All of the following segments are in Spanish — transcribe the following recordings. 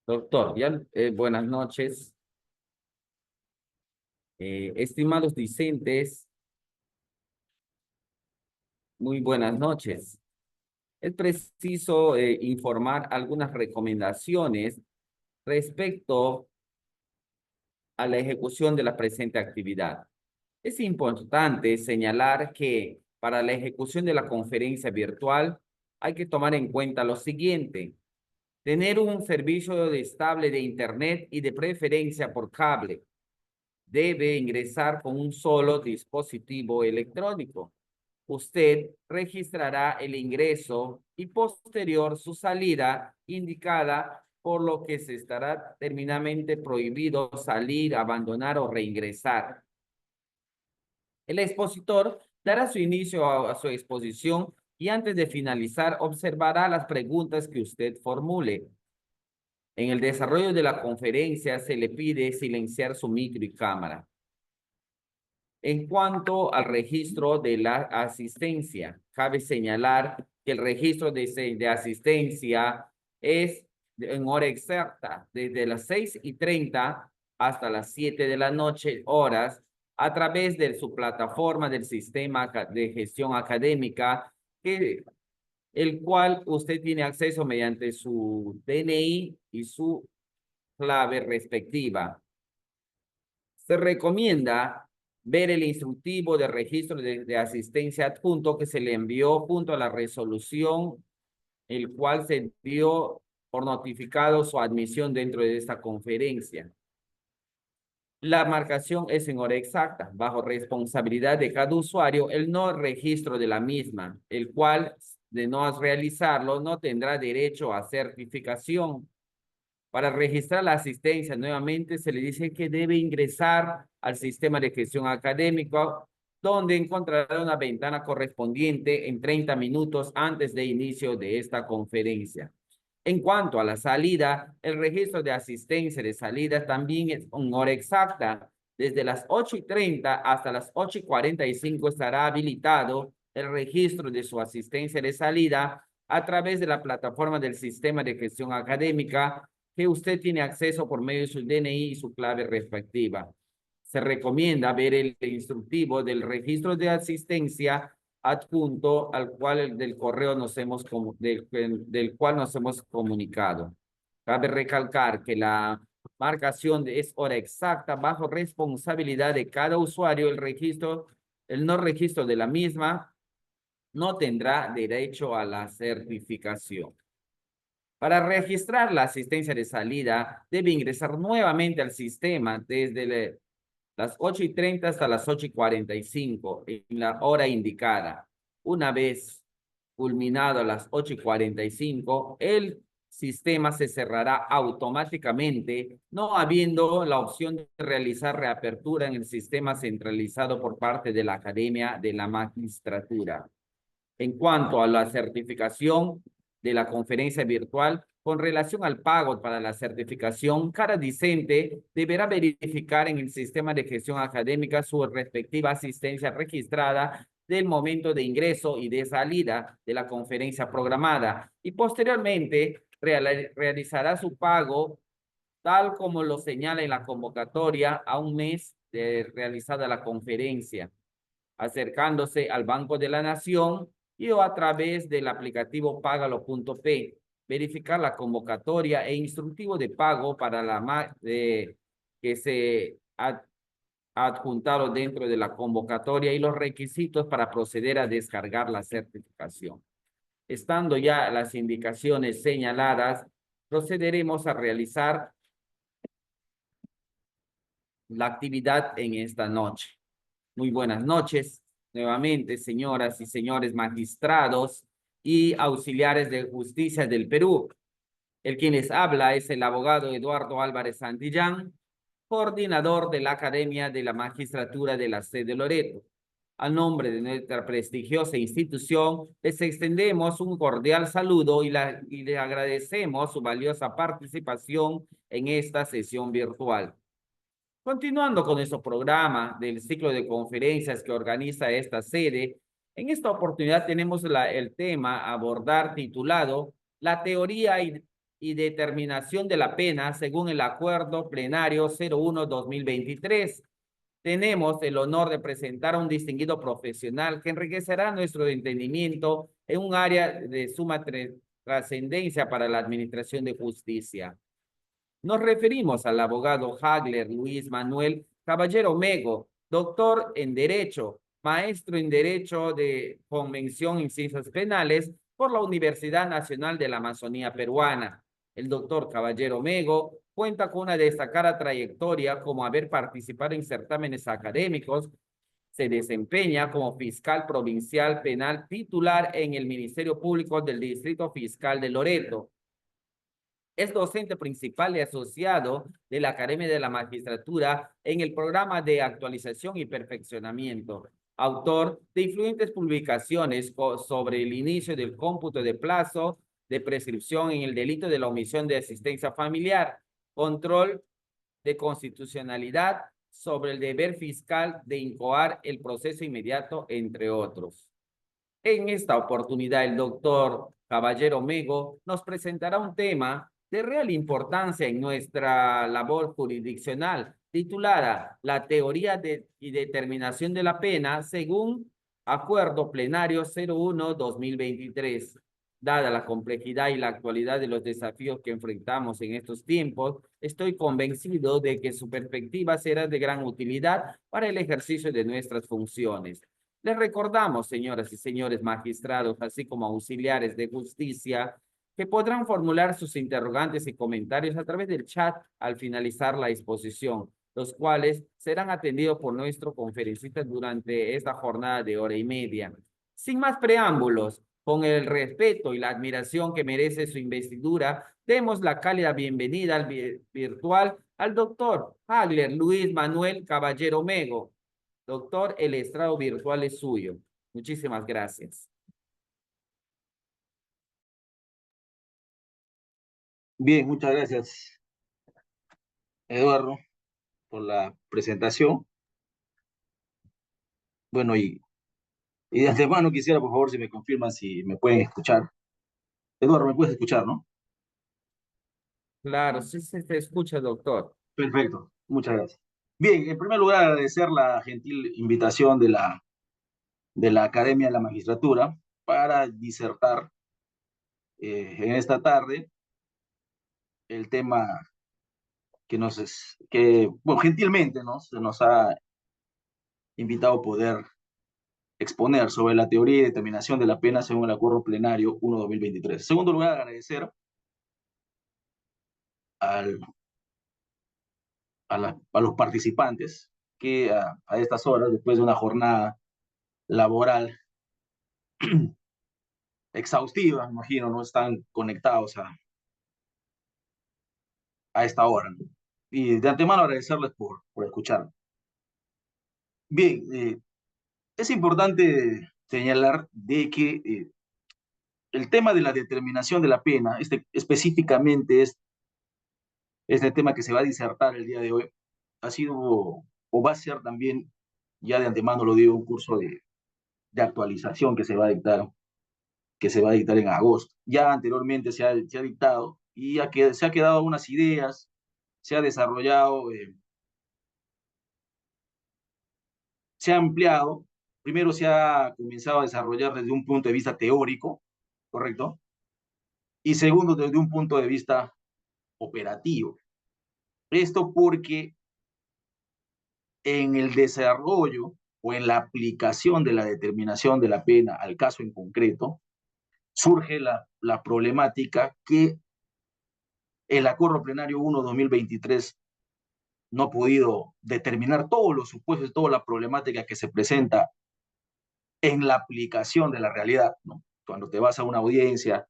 Doctor, ya, buenas noches. Estimados discentes, muy buenas noches. Es preciso informar algunas recomendaciones respecto a la ejecución de la presente actividad. Es importante señalar que para la ejecución de la conferencia virtual hay que tomar en cuenta lo siguiente: tener un servicio estable de Internet y de preferencia por cable. Debe ingresar con un solo dispositivo electrónico. Usted registrará el ingreso y posterior su salida indicada, por lo que se estará terminantemente prohibido salir, abandonar o reingresar. El expositor dará su inicio a su exposición y antes de finalizar observará las preguntas que usted formule. En el desarrollo de la conferencia se le pide silenciar su micro y cámara. En cuanto al registro de la asistencia, cabe señalar que el registro de asistencia es en hora exacta, desde las 6:30 hasta las 7 de la noche, horas, a través de su plataforma del sistema de gestión académica, el cual usted tiene acceso mediante su DNI y su clave respectiva. Se recomienda ver el instructivo de registro de asistencia adjunto que se le envió junto a la resolución, el cual se dio por notificado su admisión dentro de esta conferencia. La marcación es en hora exacta, bajo responsabilidad de cada usuario, el no registro de la misma, el cual, de no realizarlo, no tendrá derecho a certificación. Para registrar la asistencia nuevamente se le dice que debe ingresar al sistema de gestión académico, donde encontrará una ventana correspondiente en 30 minutos antes de inicio de esta conferencia. En cuanto a la salida, el registro de asistencia de salida también es en hora exacta. Desde las 8:30 hasta las 8:45 estará habilitado el registro de su asistencia de salida a través de la plataforma del sistema de gestión académica, que usted tiene acceso por medio de su DNI y su clave respectiva. Se recomienda ver el instructivo del registro de asistencia adjunto al cual del correo del cual nos hemos comunicado. Cabe recalcar que la marcación es hora exacta bajo responsabilidad de cada usuario. El no registro de la misma no tendrá derecho a la certificación. Para registrar la asistencia de salida, debe ingresar nuevamente al sistema desde las 8:30 hasta las 8:45 en la hora indicada. Una vez culminado a las 8:45, el sistema se cerrará automáticamente, no habiendo la opción de realizar reapertura en el sistema centralizado por parte de la Academia de la Magistratura. En cuanto a la certificación de la conferencia virtual, con relación al pago para la certificación, cada discente deberá verificar en el sistema de gestión académica su respectiva asistencia registrada del momento de ingreso y de salida de la conferencia programada, y posteriormente realizará su pago tal como lo señala en la convocatoria a un mes de realizada la conferencia, acercándose al Banco de la Nación y o a través del aplicativo Pagalo.p, verificar la convocatoria e instructivo de pago para que se ha adjuntado dentro de la convocatoria y los requisitos para proceder a descargar la certificación. Estando ya las indicaciones señaladas, procederemos a realizar la actividad en esta noche. Muy buenas noches, nuevamente, señoras y señores magistrados y auxiliares de justicia del Perú. El quien les habla es el abogado Eduardo Álvarez Santillán, coordinador de la Academia de la Magistratura de la sede de Loreto. A nombre de nuestra prestigiosa institución, les extendemos un cordial saludo y le agradecemos su valiosa participación en esta sesión virtual. Continuando con nuestro programa del ciclo de conferencias que organiza esta sede, en esta oportunidad tenemos el tema a abordar titulado La teoría y determinación de la pena según el Acuerdo Plenario 01-2023. Tenemos el honor de presentar a un distinguido profesional que enriquecerá nuestro entendimiento en un área de suma trascendencia para la administración de justicia. Nos referimos al abogado Hagler Luis Manuel Caballero Mego, doctor en Derecho, maestro en Derecho de Convención en Ciencias Penales por la Universidad Nacional de la Amazonía Peruana. El doctor Caballero Mego cuenta con una destacada trayectoria como haber participado en certámenes académicos. Se desempeña como fiscal provincial penal titular en el Ministerio Público del Distrito Fiscal de Loreto. Es docente principal y asociado de la Academia de la Magistratura en el programa de actualización y perfeccionamiento. Autor de influyentes publicaciones sobre el inicio del cómputo de plazo de prescripción en el delito de la omisión de asistencia familiar, control de constitucionalidad sobre el deber fiscal de incoar el proceso inmediato, entre otros. En esta oportunidad, el doctor Caballero Mego nos presentará un tema de real importancia en nuestra labor jurisdiccional, titulada La teoría y determinación de la pena según Acuerdo Plenario 01-2023. Dada la complejidad y la actualidad de los desafíos que enfrentamos en estos tiempos, estoy convencido de que su perspectiva será de gran utilidad para el ejercicio de nuestras funciones. Les recordamos, señoras y señores magistrados, así como auxiliares de justicia, que podrán formular sus interrogantes y comentarios a través del chat al finalizar la exposición, los cuales serán atendidos por nuestro conferencista durante esta jornada de hora y media. Sin más preámbulos, con el respeto y la admiración que merece su investidura, demos la cálida bienvenida al virtual al doctor Hagler Luis Manuel Caballero Mego. Doctor, el estrado virtual es suyo. Muchísimas gracias. Bien, muchas gracias, Eduardo, por la presentación. Bueno, y de antemano quisiera, por favor, si me confirman si me pueden escuchar. Eduardo, ¿me puedes escuchar, no? Claro, sí se escucha, doctor. Perfecto, muchas gracias. Bien, en primer lugar, agradecer la gentil invitación de la Academia de la Magistratura para disertar en esta tarde el tema bueno, gentilmente, ¿no? Se nos ha invitado a poder exponer sobre la teoría y determinación de la pena según el Acuerdo Plenario 1-2023. En segundo lugar, agradecer al, a los participantes que a estas horas, después de una jornada laboral exhaustiva, imagino, no están conectados a esta hora, ¿no? Y de antemano agradecerles por escuchar. Bien, es importante señalar de que el tema de la determinación de la pena, específicamente este tema que se va a disertar el día de hoy, ha sido o va a ser también, ya de antemano lo digo, un curso de actualización que se va a dictar en agosto. Ya anteriormente se ha dictado y se ha quedado unas ideas, se ha desarrollado, se ha ampliado. Primero se ha comenzado a desarrollar desde un punto de vista teórico, ¿correcto? Y segundo, desde un punto de vista operativo. Esto porque en el desarrollo o en la aplicación de la determinación de la pena al caso en concreto, surge la problemática que el Acuerdo Plenario 1-2023 no ha podido determinar todos los supuestos, toda la problemática que se presenta en la aplicación de la realidad, ¿no? Cuando te vas a una audiencia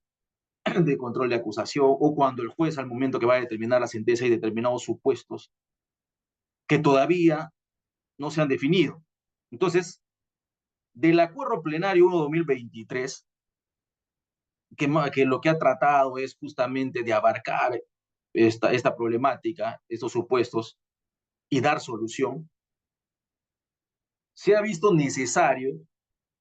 de control de acusación o cuando el juez al momento que va a determinar la sentencia hay determinados supuestos que todavía no se han definido. Entonces, del Acuerdo Plenario 1-2023, que lo que ha tratado es justamente de abarcar esta problemática, estos supuestos, y dar solución, se ha visto necesario,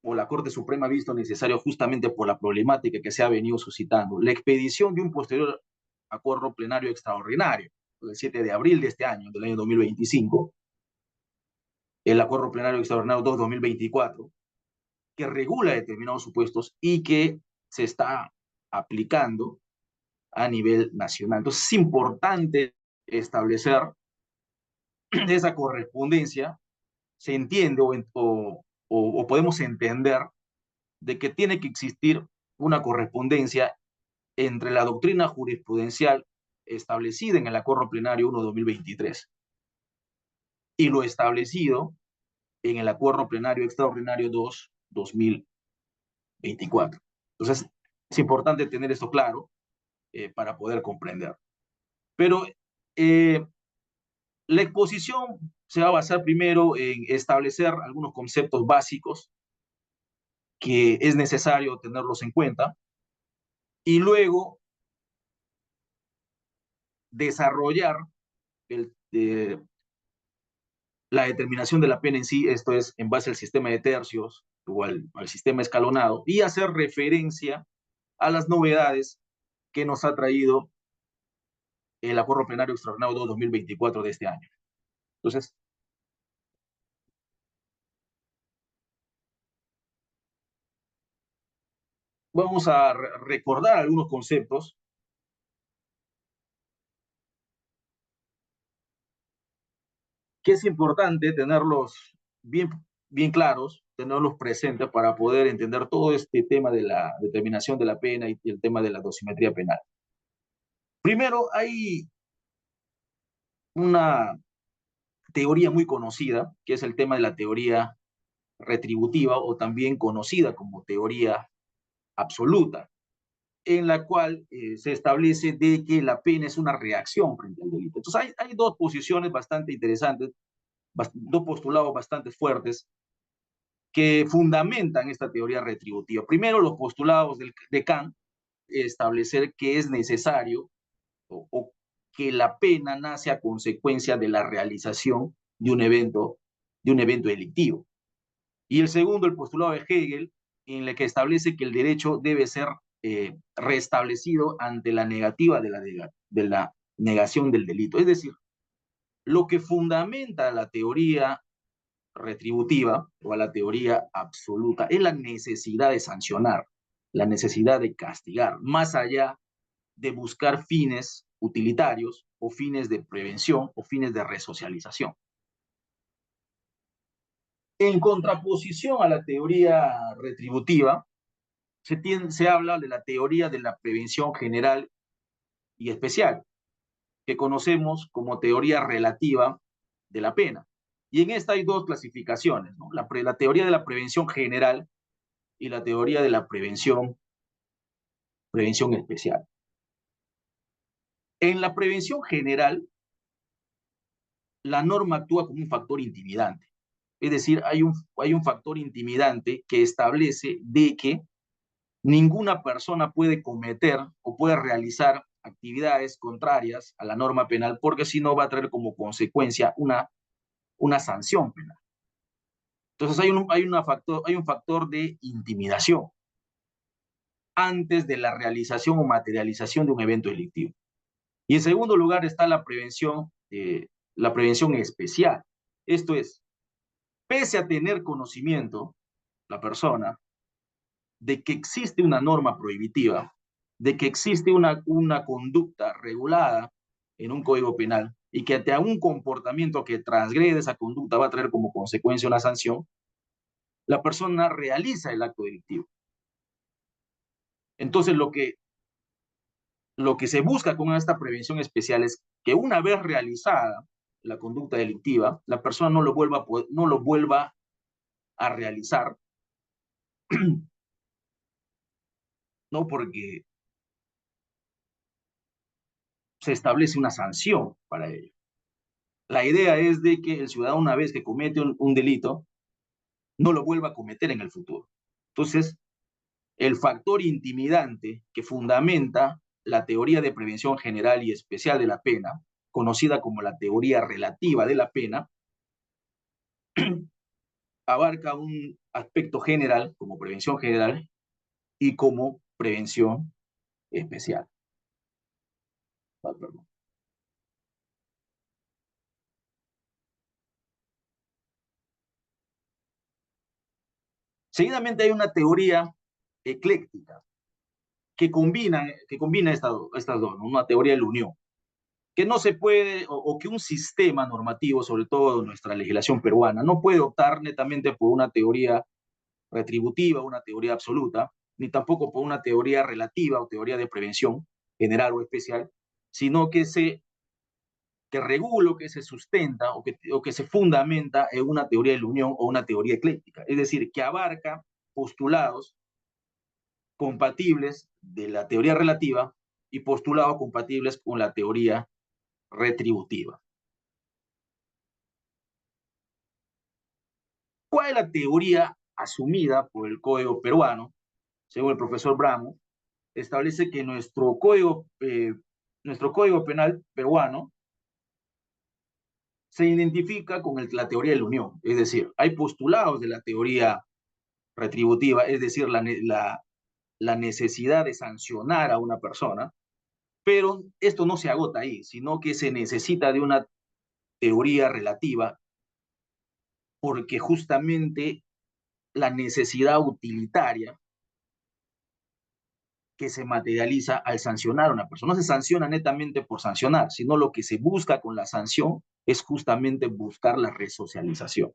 o la Corte Suprema ha visto necesario justamente por la problemática que se ha venido suscitando, la expedición de un posterior acuerdo plenario extraordinario, el 7 de abril de este año, del año 2025, el acuerdo plenario extraordinario 2-2024, que regula determinados supuestos y que se está aplicando a nivel nacional. Entonces es importante establecer esa correspondencia, se entiende o podemos entender de que tiene que existir una correspondencia entre la doctrina jurisprudencial establecida en el Acuerdo Plenario 1-2023 y lo establecido en el Acuerdo Plenario Extraordinario 2-2024. Entonces, es importante tener esto claro para poder comprender. Pero la exposición se va a basar primero en establecer algunos conceptos básicos que es necesario tenerlos en cuenta y luego desarrollar la determinación de la pena en sí, esto es en base al sistema de tercios o al sistema escalonado, y hacer referencia a las novedades que nos ha traído el Acuerdo Plenario Extraordinario 2024 de este año. Entonces, vamos a recordar algunos conceptos que es importante tenerlos bien claros, tenerlos presentes para poder entender todo este tema de la determinación de la pena y el tema de la dosimetría penal. Primero, hay una teoría muy conocida, que es el tema de la teoría retributiva o también conocida como teoría absoluta, en la cual se establece de que la pena es una reacción frente al delito. Entonces hay dos posiciones bastante interesantes, dos postulados bastante fuertes que fundamentan esta teoría retributiva. Primero, los postulados de Kant, establecer que es necesario o que la pena nace a consecuencia de la realización de un evento delictivo. Y el segundo, el postulado de Hegel, en el que establece que el derecho debe ser restablecido ante la negativa de la negación del delito. Es decir, lo que fundamenta la teoría retributiva o a la teoría absoluta es la necesidad de sancionar, la necesidad de castigar, más allá de buscar fines utilitarios o fines de prevención o fines de resocialización. En contraposición a la teoría retributiva, se habla de la teoría de la prevención general y especial, que conocemos como teoría relativa de la pena. Y en esta hay dos clasificaciones, ¿no? La teoría de la prevención general y la teoría de la prevención especial. En la prevención general, la norma actúa como un factor intimidante. Es decir, hay un factor intimidante que establece de que ninguna persona puede cometer o puede realizar actividades contrarias a la norma penal porque si no va a traer como consecuencia una sanción penal. Entonces hay un factor de intimidación antes de la realización o materialización de un evento delictivo. Y en segundo lugar está la prevención especial. Esto es, pese a tener conocimiento, la persona, de que existe una norma prohibitiva, de que existe una conducta regulada en un código penal y que ante un comportamiento que transgrede esa conducta va a traer como consecuencia una sanción, la persona realiza el acto delictivo. Entonces, lo que se busca con esta prevención especial es que una vez realizada la conducta delictiva, la persona no lo vuelva a realizar, no porque se establece una sanción para ello. La idea es de que el ciudadano, una vez que comete un delito, no lo vuelva a cometer en el futuro. Entonces, el factor intimidante que fundamenta la teoría de prevención general y especial de la pena, conocida como la teoría relativa de la pena, abarca un aspecto general como prevención general y como prevención especial. perdón. Seguidamente hay una teoría ecléctica que combina estas dos, ¿no? Una teoría de la unión, que no se puede, o que un sistema normativo, sobre todo nuestra legislación peruana, no puede optar netamente por una teoría retributiva, una teoría absoluta, ni tampoco por una teoría relativa o teoría de prevención general o especial, sino que regula, que se sustenta o que se fundamenta en una teoría de la unión o una teoría ecléctica, es decir, que abarca postulados compatibles de la teoría relativa y postulados compatibles con la teoría retributiva. ¿Cuál es la teoría asumida por el Código peruano? Según el profesor Bramo, establece que nuestro código penal peruano se identifica con la teoría de la unión, es decir, hay postulados de la teoría retributiva, es decir, la necesidad de sancionar a una persona, pero esto no se agota ahí, sino que se necesita de una teoría relativa, porque justamente la necesidad utilitaria que se materializa al sancionar a una persona. No se sanciona netamente por sancionar, sino lo que se busca con la sanción es justamente buscar la resocialización.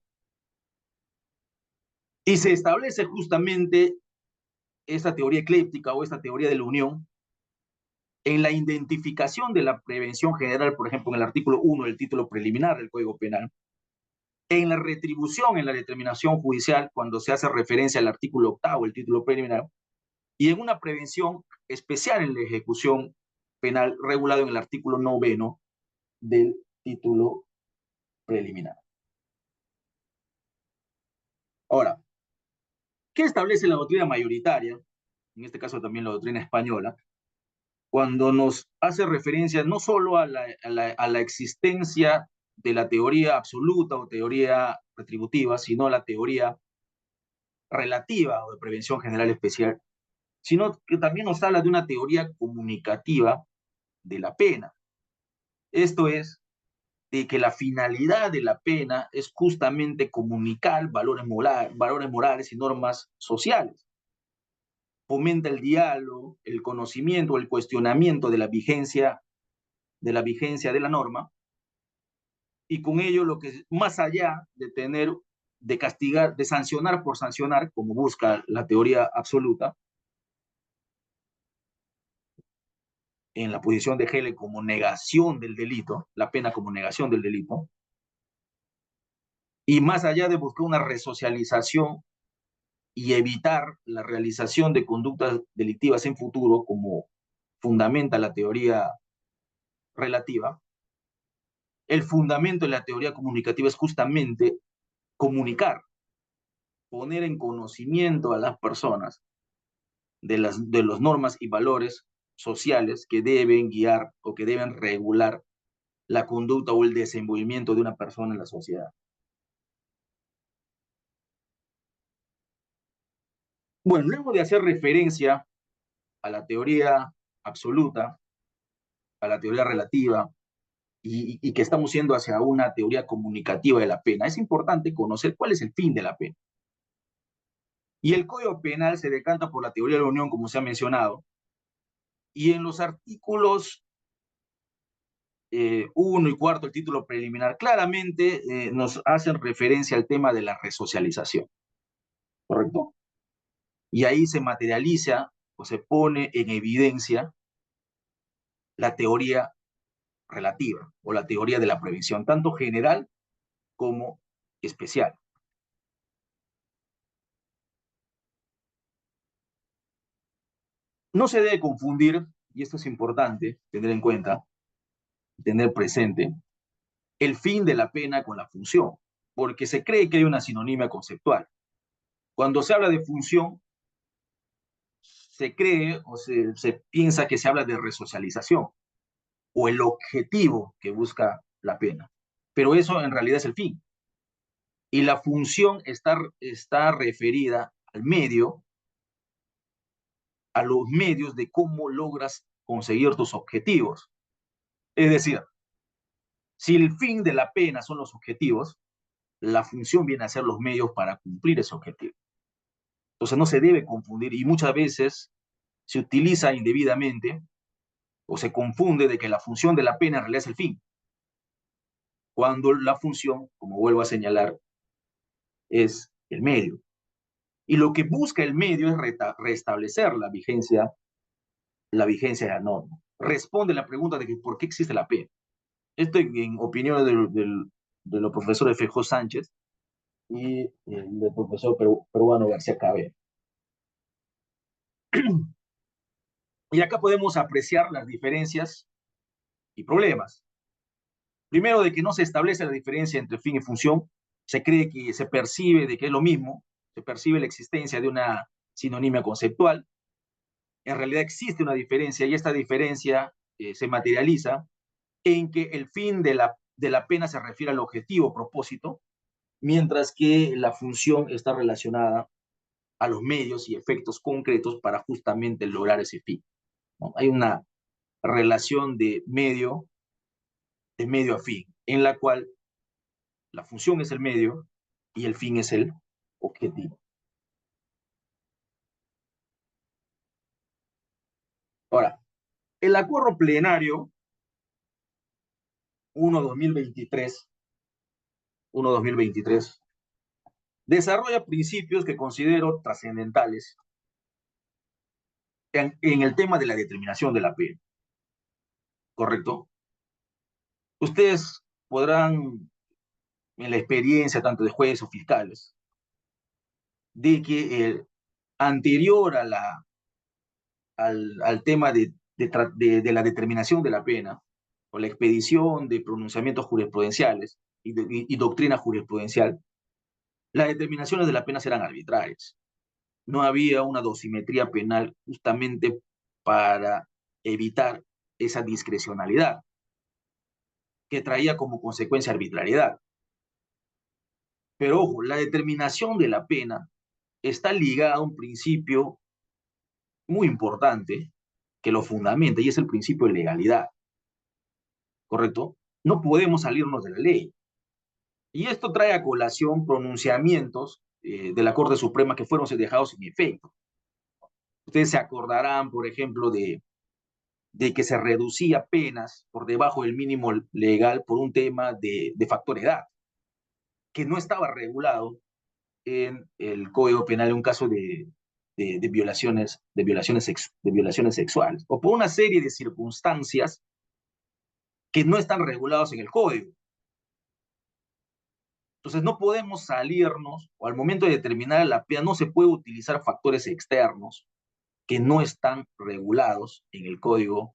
Y se establece justamente esta teoría ecléptica o esta teoría de la unión en la identificación de la prevención general, por ejemplo, en el artículo 1 del título preliminar del Código Penal, en la retribución en la determinación judicial, cuando se hace referencia al artículo 8, el título preliminar, y en una prevención especial en la ejecución penal regulado en el artículo 9 del título preliminar. Ahora, ¿qué establece la doctrina mayoritaria? En este caso también la doctrina española, cuando nos hace referencia no solo a la existencia de la teoría absoluta o teoría retributiva, sino a la teoría relativa o de prevención general especial, sino que también nos habla de una teoría comunicativa de la pena. Esto es, de que la finalidad de la pena es justamente comunicar valores morales y normas sociales. Fomenta el diálogo, el conocimiento, el cuestionamiento de la norma, y con ello lo que más allá de castigar, de sancionar por sancionar, como busca la teoría absoluta, en la posición de Hegel como negación del delito, la pena como negación del delito, y más allá de buscar una resocialización y evitar la realización de conductas delictivas en futuro, como fundamenta la teoría relativa, el fundamento de la teoría comunicativa es justamente comunicar, poner en conocimiento a las personas de las normas y valores sociales que deben guiar o que deben regular la conducta o el desenvolvimiento de una persona en la sociedad. Bueno, luego de hacer referencia a la teoría absoluta, a la teoría relativa, y que estamos yendo hacia una teoría comunicativa de la pena, es importante conocer cuál es el fin de la pena. Y el Código Penal se decanta por la teoría de la unión, como se ha mencionado, y en los artículos 1 y 4, el título preliminar, claramente nos hacen referencia al tema de la resocialización, ¿correcto? Y ahí se materializa o se pone en evidencia la teoría relativa o la teoría de la prevención, tanto general como especial. No se debe confundir, y esto es importante tener en cuenta, tener presente, el fin de la pena con la función, porque se cree que hay una sinonimia conceptual. Cuando se habla de función, se cree o se piensa que se habla de resocialización o el objetivo que busca la pena, pero eso en realidad es el fin. Y la función está referida al medio, a los medios de cómo logras conseguir tus objetivos. Es decir, si el fin de la pena son los objetivos, la función viene a ser los medios para cumplir ese objetivo. Entonces no se debe confundir y muchas veces se utiliza indebidamente o se confunde de que la función de la pena en realidad es el fin, cuando la función, como vuelvo a señalar, es el medio. Y lo que busca el medio es restablecer la vigencia de la norma. Responde la pregunta de que por qué existe la pena. Esto en opinión de los profesores Feijó Sánchez y del profesor peruano García Cabello. Y acá podemos apreciar las diferencias y problemas. Primero, de que no se establece la diferencia entre fin y función, se cree que se percibe de que es lo mismo, se percibe la existencia de una sinonimia conceptual. En realidad existe una diferencia y esta diferencia se materializa en que el fin de la pena se refiere al objetivo, propósito, mientras que la función está relacionada a los medios y efectos concretos para justamente lograr ese fin, ¿no? Hay una relación de medio a fin, en la cual la función es el medio y el fin es el objetivo. Ahora, el acuerdo plenario 1-2023, 1-2023 desarrolla principios que considero trascendentales en el tema de la determinación de la pena, ¿correcto? Ustedes podrán, en la experiencia tanto de jueces o fiscales, de que anterior a al tema de la determinación de la pena, o la expedición de pronunciamientos jurisprudenciales y doctrina jurisprudencial, las determinaciones de la pena eran arbitrarias. No había una dosimetría penal justamente para evitar esa discrecionalidad que traía como consecuencia arbitrariedad. Pero ojo, la determinación de la pena está ligada a un principio muy importante que lo fundamenta y es el principio de legalidad, ¿correcto? No podemos salirnos de la ley. Y esto trae a colación pronunciamientos de la Corte Suprema que fueron dejados sin efecto. Ustedes se acordarán, por ejemplo, de que se reducía penas por debajo del mínimo legal por un tema de factor edad, que no estaba regulado en el Código Penal en un caso de violaciones sexuales, o por una serie de circunstancias que no están regulados en el Código. Entonces no podemos salirnos, o al momento de determinar la pena, no se puede utilizar factores externos que no están regulados en el Código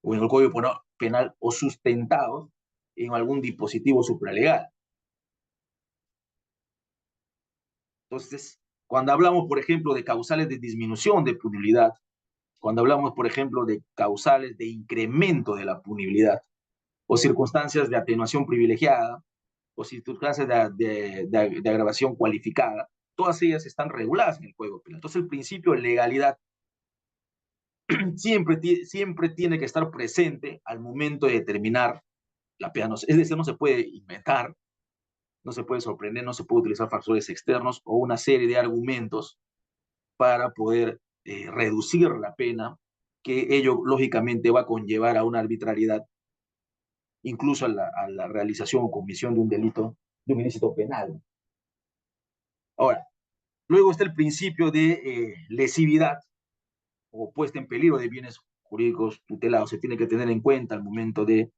o en el Código Penal o sustentados en algún dispositivo supralegal. Entonces, cuando hablamos, por ejemplo, de causales de disminución de punibilidad, cuando hablamos, por ejemplo, de causales de incremento de la punibilidad, o circunstancias de atenuación privilegiada, o circunstancias de agravación cualificada, todas ellas están reguladas en el Código Penal. Entonces, el principio de legalidad siempre tiene que estar presente al momento de determinar la pena. Es decir, no se puede inventar, no se puede sorprender, no se puede utilizar factores externos o una serie de argumentos para poder reducir la pena, que ello lógicamente va a conllevar a una arbitrariedad, incluso a la realización o comisión de un delito, de un ilícito penal. Ahora, luego está el principio de lesividad o puesta en peligro de bienes jurídicos tutelados. Se tiene que tener en cuenta al momento de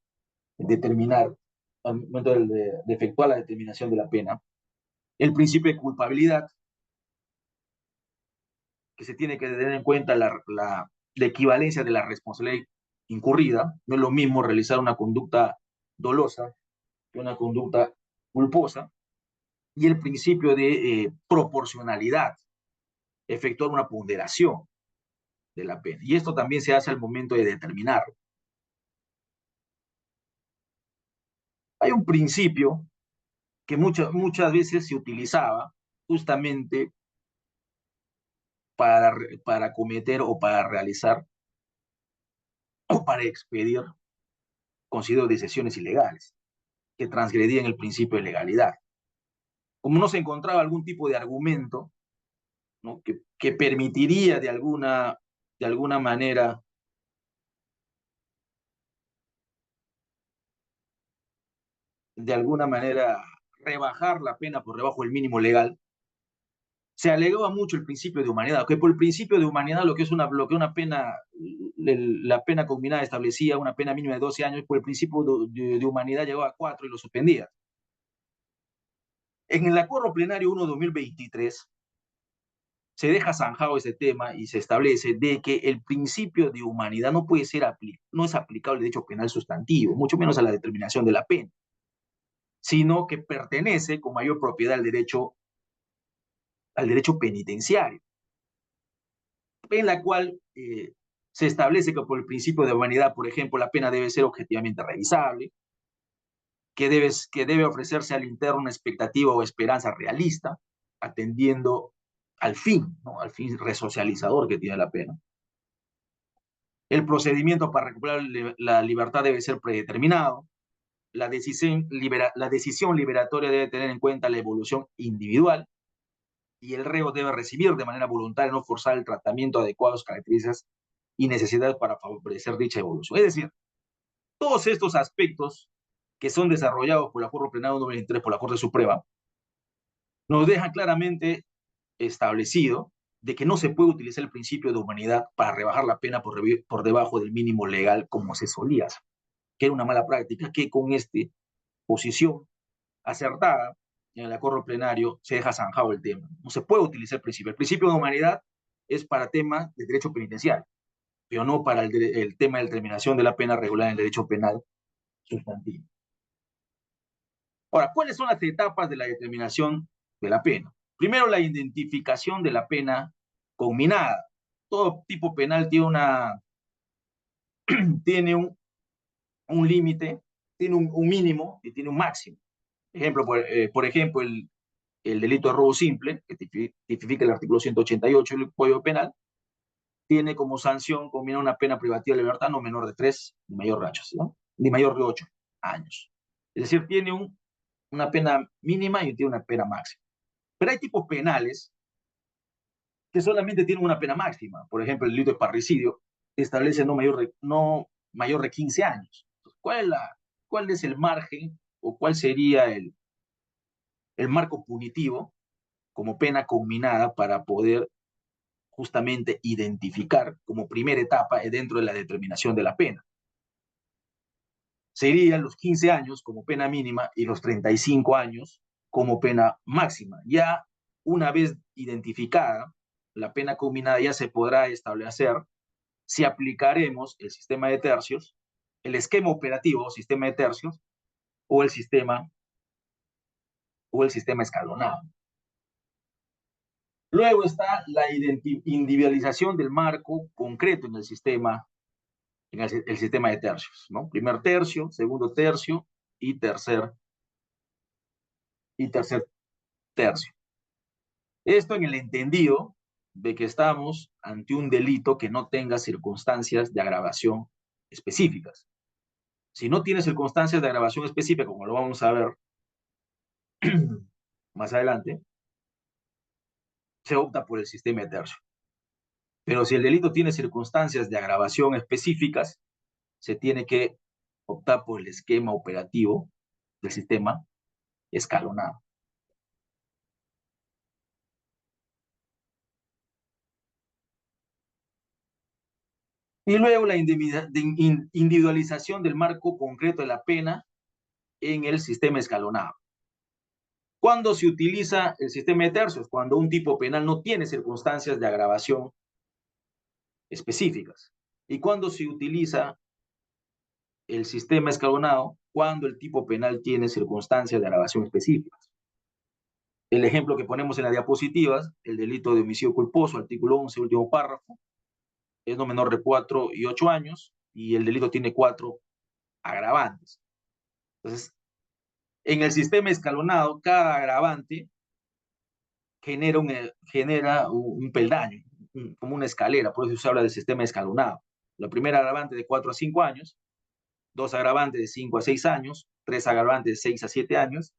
determinar, al momento de efectuar la determinación de la pena. El principio de culpabilidad, que se tiene que tener en cuenta la equivalencia de la responsabilidad incurrida. No es lo mismo realizar una conducta dolosa que una conducta culposa. Y el principio de proporcionalidad, efectuar una ponderación de la pena. Y esto también se hace al momento de determinar. Hay un principio que muchas veces se utilizaba justamente para, para cometer o para realizar o para expedir considero decisiones ilegales, que transgredían el principio de legalidad. Como no se encontraba algún tipo de argumento, ¿no?, que permitiría de alguna manera rebajar la pena por debajo del mínimo legal, se alegaba mucho el principio de humanidad, que por el principio de humanidad lo que una pena, la pena combinada establecía una pena mínima de 12 años, por el principio de humanidad llegaba a 4 y lo suspendía. En el acuerdo plenario 1/2023 se deja zanjado ese tema y se establece de que el principio de humanidad no puede ser no es aplicable al derecho penal sustantivo, mucho menos a la determinación de la pena, sino que pertenece con mayor propiedad al derecho penitenciario, en la cual se establece que por el principio de humanidad, por ejemplo, la pena debe ser objetivamente revisable, que debe ofrecerse al interno una expectativa o esperanza realista, atendiendo al fin, ¿no?, al fin resocializador que tiene la pena. El procedimiento para recuperar la libertad debe ser predeterminado. La decisión liberatoria debe tener en cuenta la evolución individual y el reo debe recibir de manera voluntaria, no forzar el tratamiento adecuado a sus características y necesidades para favorecer dicha evolución. Es decir, todos estos aspectos que son desarrollados por el Acuerdo Plenario 93 por la Corte Suprema nos dejan claramente establecido de que no se puede utilizar el principio de humanidad para rebajar la pena por debajo del mínimo legal como se solía hacer, que era una mala práctica que con esta posición acertada en el acuerdo plenario se deja zanjado el tema. No se puede utilizar el principio. El principio de humanidad es para temas de derecho penitenciario, pero no para el tema de determinación de la pena regular en el derecho penal sustantivo. Ahora, ¿cuáles son las etapas de la determinación de la pena? Primero, la identificación de la pena conminada. Todo tipo penal tiene un límite, tiene un mínimo y tiene un máximo. Por ejemplo, el delito de robo simple, que tipifica el artículo 188 del Código Penal, tiene como sanción combina una pena privativa de libertad no menor de 3 ni mayor de 8, ¿no?, ni mayor de 8 años. Es decir, tiene una pena mínima y tiene una pena máxima. Pero hay tipos penales que solamente tienen una pena máxima. Por ejemplo, el delito de parricidio establece no mayor de 15 años. ¿Cuál es el margen o cuál sería el marco punitivo como pena combinada para poder justamente identificar como primera etapa dentro de la determinación de la pena? Serían los 15 años como pena mínima y los 35 años como pena máxima. Ya una vez identificada la pena combinada, ya se podrá establecer si aplicaremos el sistema de tercios, el esquema operativo, sistema de tercios, o el sistema escalonado. Luego está la individualización del marco concreto en el sistema de tercios, ¿no? Primer tercio, segundo tercio y tercer tercio. Esto en el entendido de que estamos ante un delito que no tenga circunstancias de agravación específicas. Si no tiene circunstancias de agravación específica, como lo vamos a ver más adelante, se opta por el sistema de tercio. Pero si el delito tiene circunstancias de agravación específicas, se tiene que optar por el esquema operativo del sistema escalonado. Y luego la individualización del marco concreto de la pena en el sistema escalonado. ¿Cuándo se utiliza el sistema de tercios? Cuando un tipo penal no tiene circunstancias de agravación específicas. ¿Y cuándo se utiliza el sistema escalonado? Cuando el tipo penal tiene circunstancias de agravación específicas. El ejemplo que ponemos en las diapositivas, el delito de homicidio culposo, artículo 11, último párrafo, es no menor de 4 y 8 años, y el delito tiene 4 agravantes. Entonces, en el sistema escalonado, cada agravante genera un peldaño, como una escalera, por eso se habla del sistema escalonado. La primera agravante de 4 a 5 años, 2 agravantes de 5 a 6 años, 3 agravantes de 6 a 7 años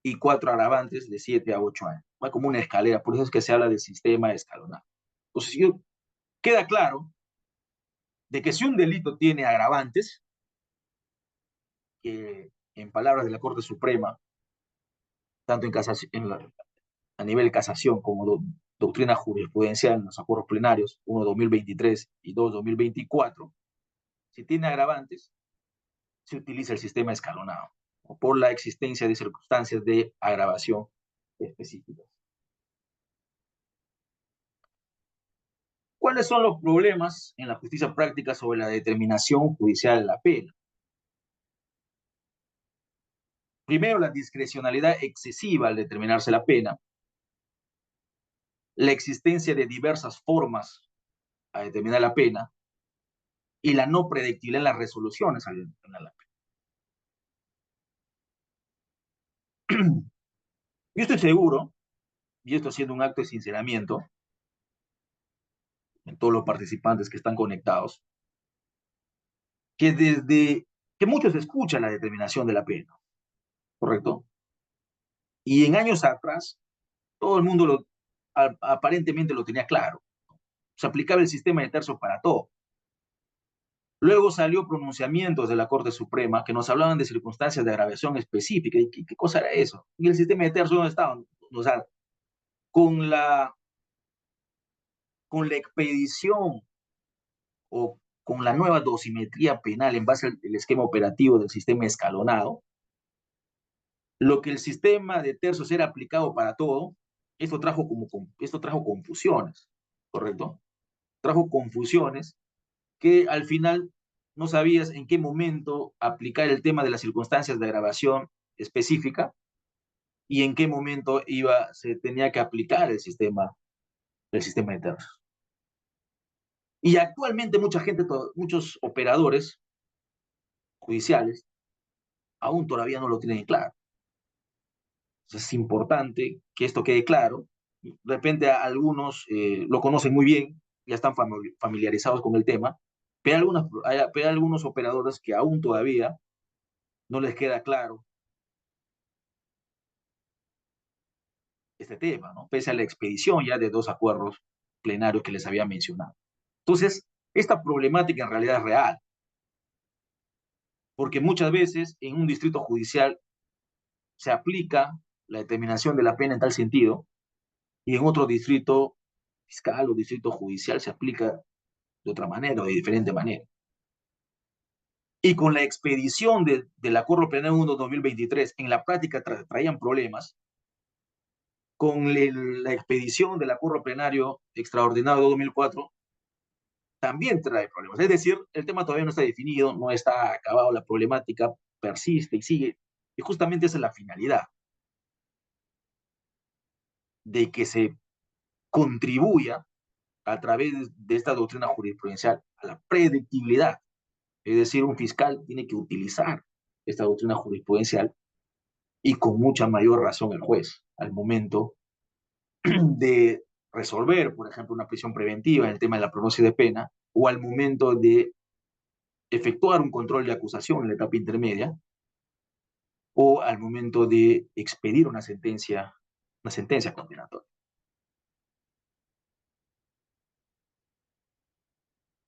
y 4 agravantes de 7 a 8 años. Va como una escalera, por eso es que se habla del sistema escalonado. Entonces, queda claro de que si un delito tiene agravantes, que en palabras de la Corte Suprema, tanto en casación, a nivel de casación como doctrina jurisprudencial en los acuerdos plenarios, uno 2023 y dos 2024, si tiene agravantes, se utiliza el sistema escalonado, o por la existencia de circunstancias de agravación específicas. ¿Cuáles son los problemas en la justicia práctica sobre la determinación judicial de la pena? Primero, la discrecionalidad excesiva al determinarse la pena, la existencia de diversas formas a determinar la pena y la no predictibilidad en las resoluciones al determinar la pena. Yo estoy seguro, y esto siendo un acto de sinceramiento en todos los participantes que están conectados, que desde que muchos escuchan la determinación de la pena, ¿correcto? Y en años atrás, todo el mundo aparentemente lo tenía claro. Se aplicaba el sistema de tercios para todo. Luego salió pronunciamientos de la Corte Suprema que nos hablaban de circunstancias de agravación específica. ¿Y qué cosa era eso? Y el sistema de tercios, ¿dónde estaba? O sea, con la, con la expedición o con la nueva dosimetría penal en base al esquema operativo del sistema escalonado, lo que el sistema de tercios era aplicado para todo, esto trajo confusiones, ¿correcto? Trajo confusiones que al final no sabías en qué momento aplicar el tema de las circunstancias de agravación específica y en qué momento se tenía que aplicar el sistema de tercios. Y actualmente mucha gente, muchos operadores judiciales aún todavía no lo tienen claro. Entonces es importante que esto quede claro. De repente algunos lo conocen muy bien, ya están familiarizados con el tema, pero hay algunos operadores que aún todavía no les queda claro este tema, ¿no? Pese a la expedición ya de 2 acuerdos plenarios que les había mencionado. Entonces, esta problemática en realidad es real, porque muchas veces en un distrito judicial se aplica la determinación de la pena en tal sentido, y en otro distrito fiscal o distrito judicial se aplica de otra manera o de diferente manera. Y con la expedición del Acuerdo Plenario 1 2023, en la práctica traían problemas, con la expedición del Acuerdo Plenario Extraordinario de 2004, también trae problemas. Es decir, el tema todavía no está definido, no está acabado, la problemática persiste y sigue. Y justamente esa es la finalidad, de que se contribuya a través de esta doctrina jurisprudencial a la predictibilidad. Es decir, un fiscal tiene que utilizar esta doctrina jurisprudencial y con mucha mayor razón el juez al momento de resolver, por ejemplo, una prisión preventiva en el tema de la pronosis de pena o al momento de efectuar un control de acusación en la etapa intermedia o al momento de expedir una sentencia condenatoria.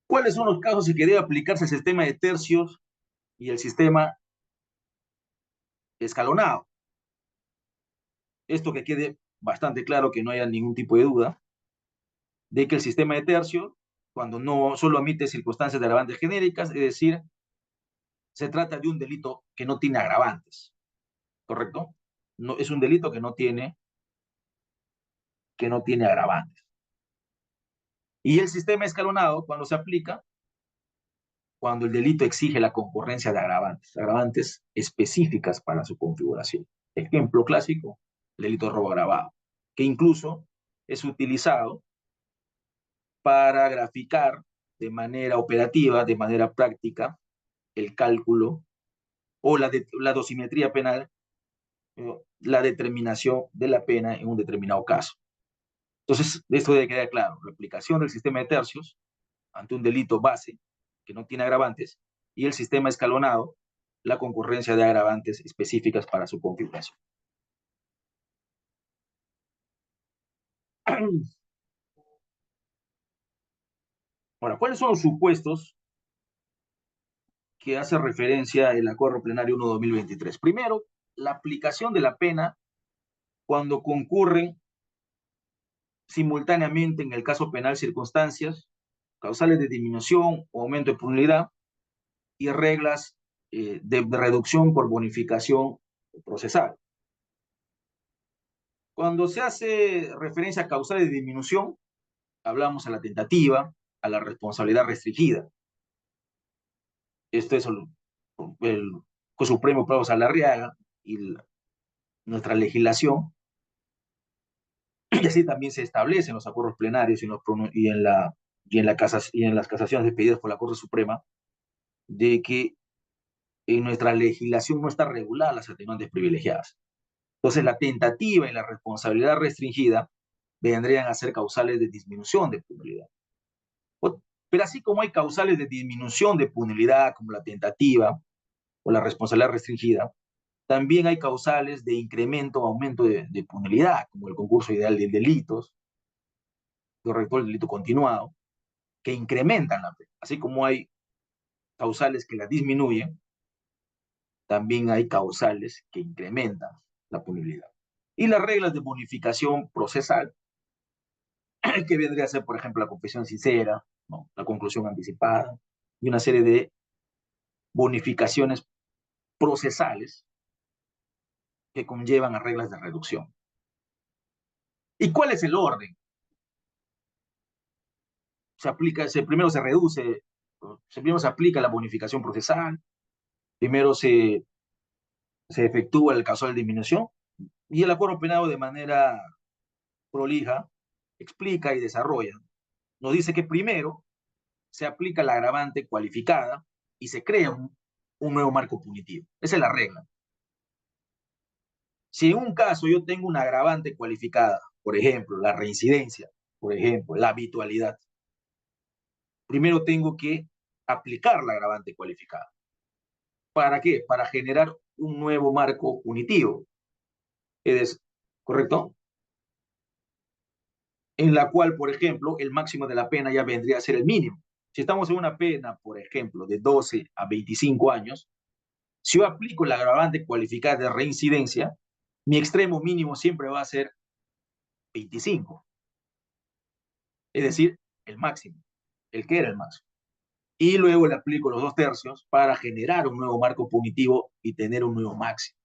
¿Cuáles son los casos en que debe aplicarse el sistema de tercios y el sistema escalonado? Esto que quede bastante claro, que no haya ningún tipo de duda, de que el sistema de tercios, cuando no solo admite circunstancias de agravantes genéricas, es decir, se trata de un delito que no tiene agravantes, ¿correcto? No, es un delito que no tiene agravantes. Y el sistema escalonado, cuando se aplica, cuando el delito exige la concurrencia de agravantes específicas para su configuración. Ejemplo clásico, el delito de robo agravado, que incluso es utilizado para graficar de manera operativa, de manera práctica, el cálculo o la dosimetría penal, la determinación de la pena en un determinado caso. Entonces, esto debe quedar claro. La aplicación del sistema de tercios ante un delito base que no tiene agravantes y el sistema escalonado la concurrencia de agravantes específicas para su configuración. Ahora, ¿cuáles son los supuestos que hace referencia el Acuerdo Plenario 1/2023? Primero, la aplicación de la pena cuando concurren simultáneamente en el caso penal circunstancias causales de disminución o aumento de punibilidad y reglas de reducción por bonificación procesal. Cuando se hace referencia a causales de disminución, hablamos a la tentativa, a la responsabilidad restringida. Esto es el Juez Supremo Pablo Salarriaga y nuestra legislación, y así también se establece en los acuerdos plenarios y en las casaciones pedidas por la Corte Suprema, de que en nuestra legislación no está regulada las atenuantes privilegiadas. Entonces, la tentativa y la responsabilidad restringida vendrían a ser causales de disminución de punibilidad. Pero así como hay causales de disminución de punibilidad, como la tentativa o la responsabilidad restringida, también hay causales de incremento o aumento de punibilidad, como el concurso ideal de delitos, correcto, el delito continuado, que incrementan la pena. Así como hay causales que la disminuyen, también hay causales que incrementan la punibilidad. Y las reglas de bonificación procesal, que vendría a ser, por ejemplo, la confesión sincera, ¿no? La conclusión anticipada, y una serie de bonificaciones procesales que conllevan a reglas de reducción. ¿Y cuál es el orden? Primero se reduce, primero se aplica la bonificación procesal, primero se efectúa el caso de disminución, y el acuerdo penado de manera prolija explica y desarrolla. Nos dice que primero se aplica la agravante cualificada y se crea un nuevo marco punitivo. Esa es la regla. Si en un caso yo tengo una agravante cualificada, por ejemplo, la reincidencia, por ejemplo, la habitualidad, primero tengo que aplicar la agravante cualificada. ¿Para qué? Para generar un nuevo marco punitivo. ¿Es correcto? En la cual, por ejemplo, el máximo de la pena ya vendría a ser el mínimo. Si estamos en una pena, por ejemplo, de 12 a 25 años, si yo aplico la agravante cualificada de reincidencia, mi extremo mínimo siempre va a ser 25. Es decir, el máximo, el que era el máximo. Y luego le aplico los 2/3 para generar un nuevo marco punitivo y tener un nuevo máximo.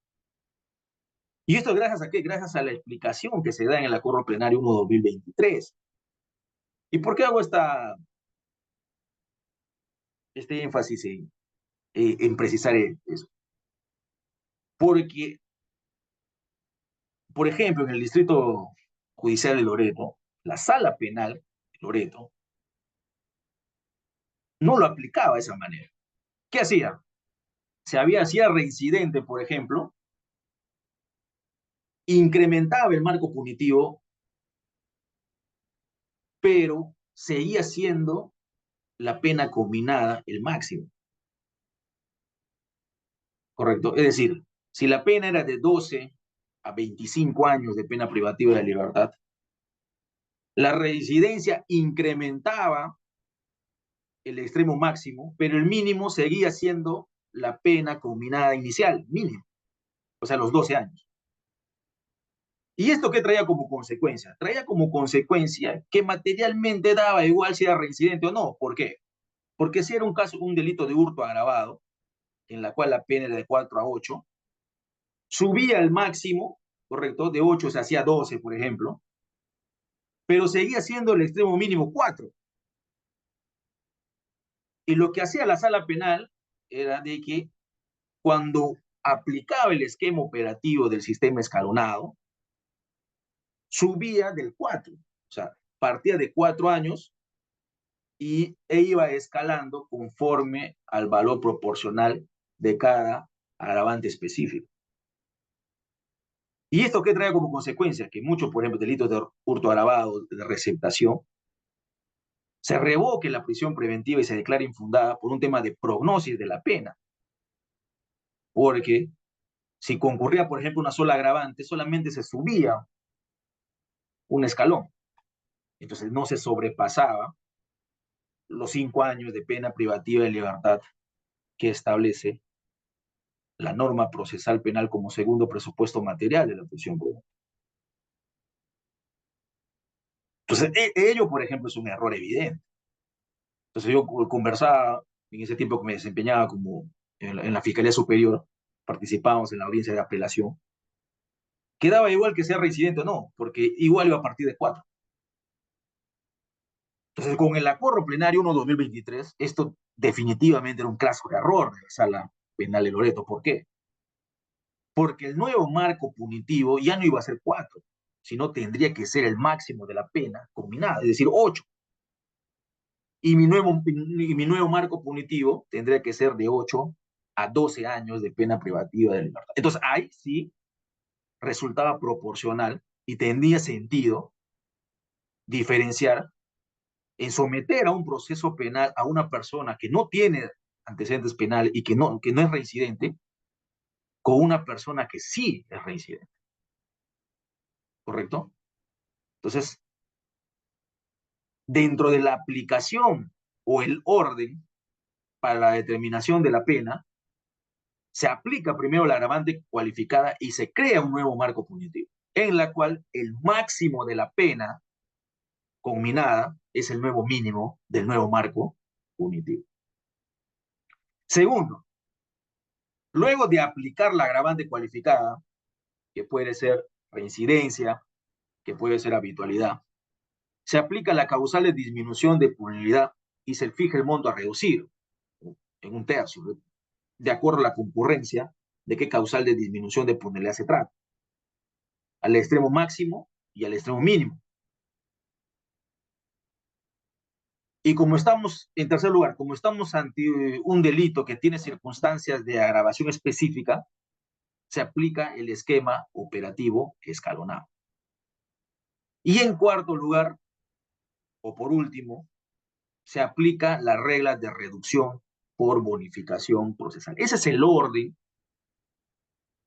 ¿Y esto gracias a qué? Gracias a la explicación que se da en el Acuerdo Plenario 1/2023. ¿Y por qué hago este énfasis en precisar eso? Porque, por ejemplo, en el Distrito Judicial de Loreto, la Sala Penal de Loreto no lo aplicaba de esa manera. ¿Qué hacía? Hacía reincidente, por ejemplo, incrementaba el marco punitivo, pero seguía siendo la pena combinada el máximo. ¿Correcto? Es decir, si la pena era de 12 a 25 años de pena privativa de libertad, la reincidencia incrementaba el extremo máximo, pero el mínimo seguía siendo la pena combinada inicial, mínimo, o sea, los 12 años. ¿Y esto qué traía como consecuencia? Traía como consecuencia que materialmente daba igual si era reincidente o no. ¿Por qué? Porque si era un delito de hurto agravado, en la cual la pena era de 4 a 8, subía al máximo, ¿correcto? De 8 se hacía 12, por ejemplo, pero seguía siendo el extremo mínimo 4. Y lo que hacía la sala penal era de que cuando aplicaba el esquema operativo del sistema escalonado, subía del 4, o sea, partía de 4 años e iba escalando conforme al valor proporcional de cada agravante específico. ¿Y esto qué trae como consecuencia? Que muchos, por ejemplo, delitos de hurto agravado, de receptación, se revoque la prisión preventiva y se declare infundada por un tema de prognosis de la pena. Porque si concurría, por ejemplo, una sola agravante, solamente se subía un escalón. Entonces no se sobrepasaba los 5 años de pena privativa de libertad que establece la norma procesal penal como segundo presupuesto material de la prisión preventiva. Entonces, ello, por ejemplo, es un error evidente. Entonces, yo conversaba en ese tiempo que me desempeñaba como en la Fiscalía Superior, participábamos en la audiencia de apelación, quedaba igual que sea reincidente o no, porque igual iba a partir de 4. Entonces, con el acuerdo plenario 1-2023, esto definitivamente era un craso error de la Sala Penal de Loreto. ¿Por qué? Porque el nuevo marco punitivo ya no iba a ser 4, sino tendría que ser el máximo de la pena combinada, es decir, 8. Y mi nuevo marco punitivo tendría que ser de 8 a 12 años de pena privativa de libertad. Entonces, ahí sí resultaba proporcional y tendría sentido diferenciar en someter a un proceso penal a una persona que no tiene antecedentes penales y que no es reincidente, con una persona que sí es reincidente. ¿Correcto? Entonces, dentro de la aplicación o el orden para la determinación de la pena, se aplica primero la agravante cualificada y se crea un nuevo marco punitivo, en la cual el máximo de la pena combinada es el nuevo mínimo del nuevo marco punitivo. Segundo, luego de aplicar la agravante cualificada, que puede ser reincidencia, que puede ser habitualidad, se aplica la causal de disminución de punibilidad y se fija el monto a reducir en 1/3, de acuerdo a la concurrencia de qué causal de disminución de punibilidad se trata, al extremo máximo y al extremo mínimo. Y como estamos, en tercer lugar, como estamos ante un delito que tiene circunstancias de agravación específica, se aplica el esquema operativo escalonado. Y en cuarto lugar, o por último, se aplica la regla de reducción por bonificación procesal. Ese es el orden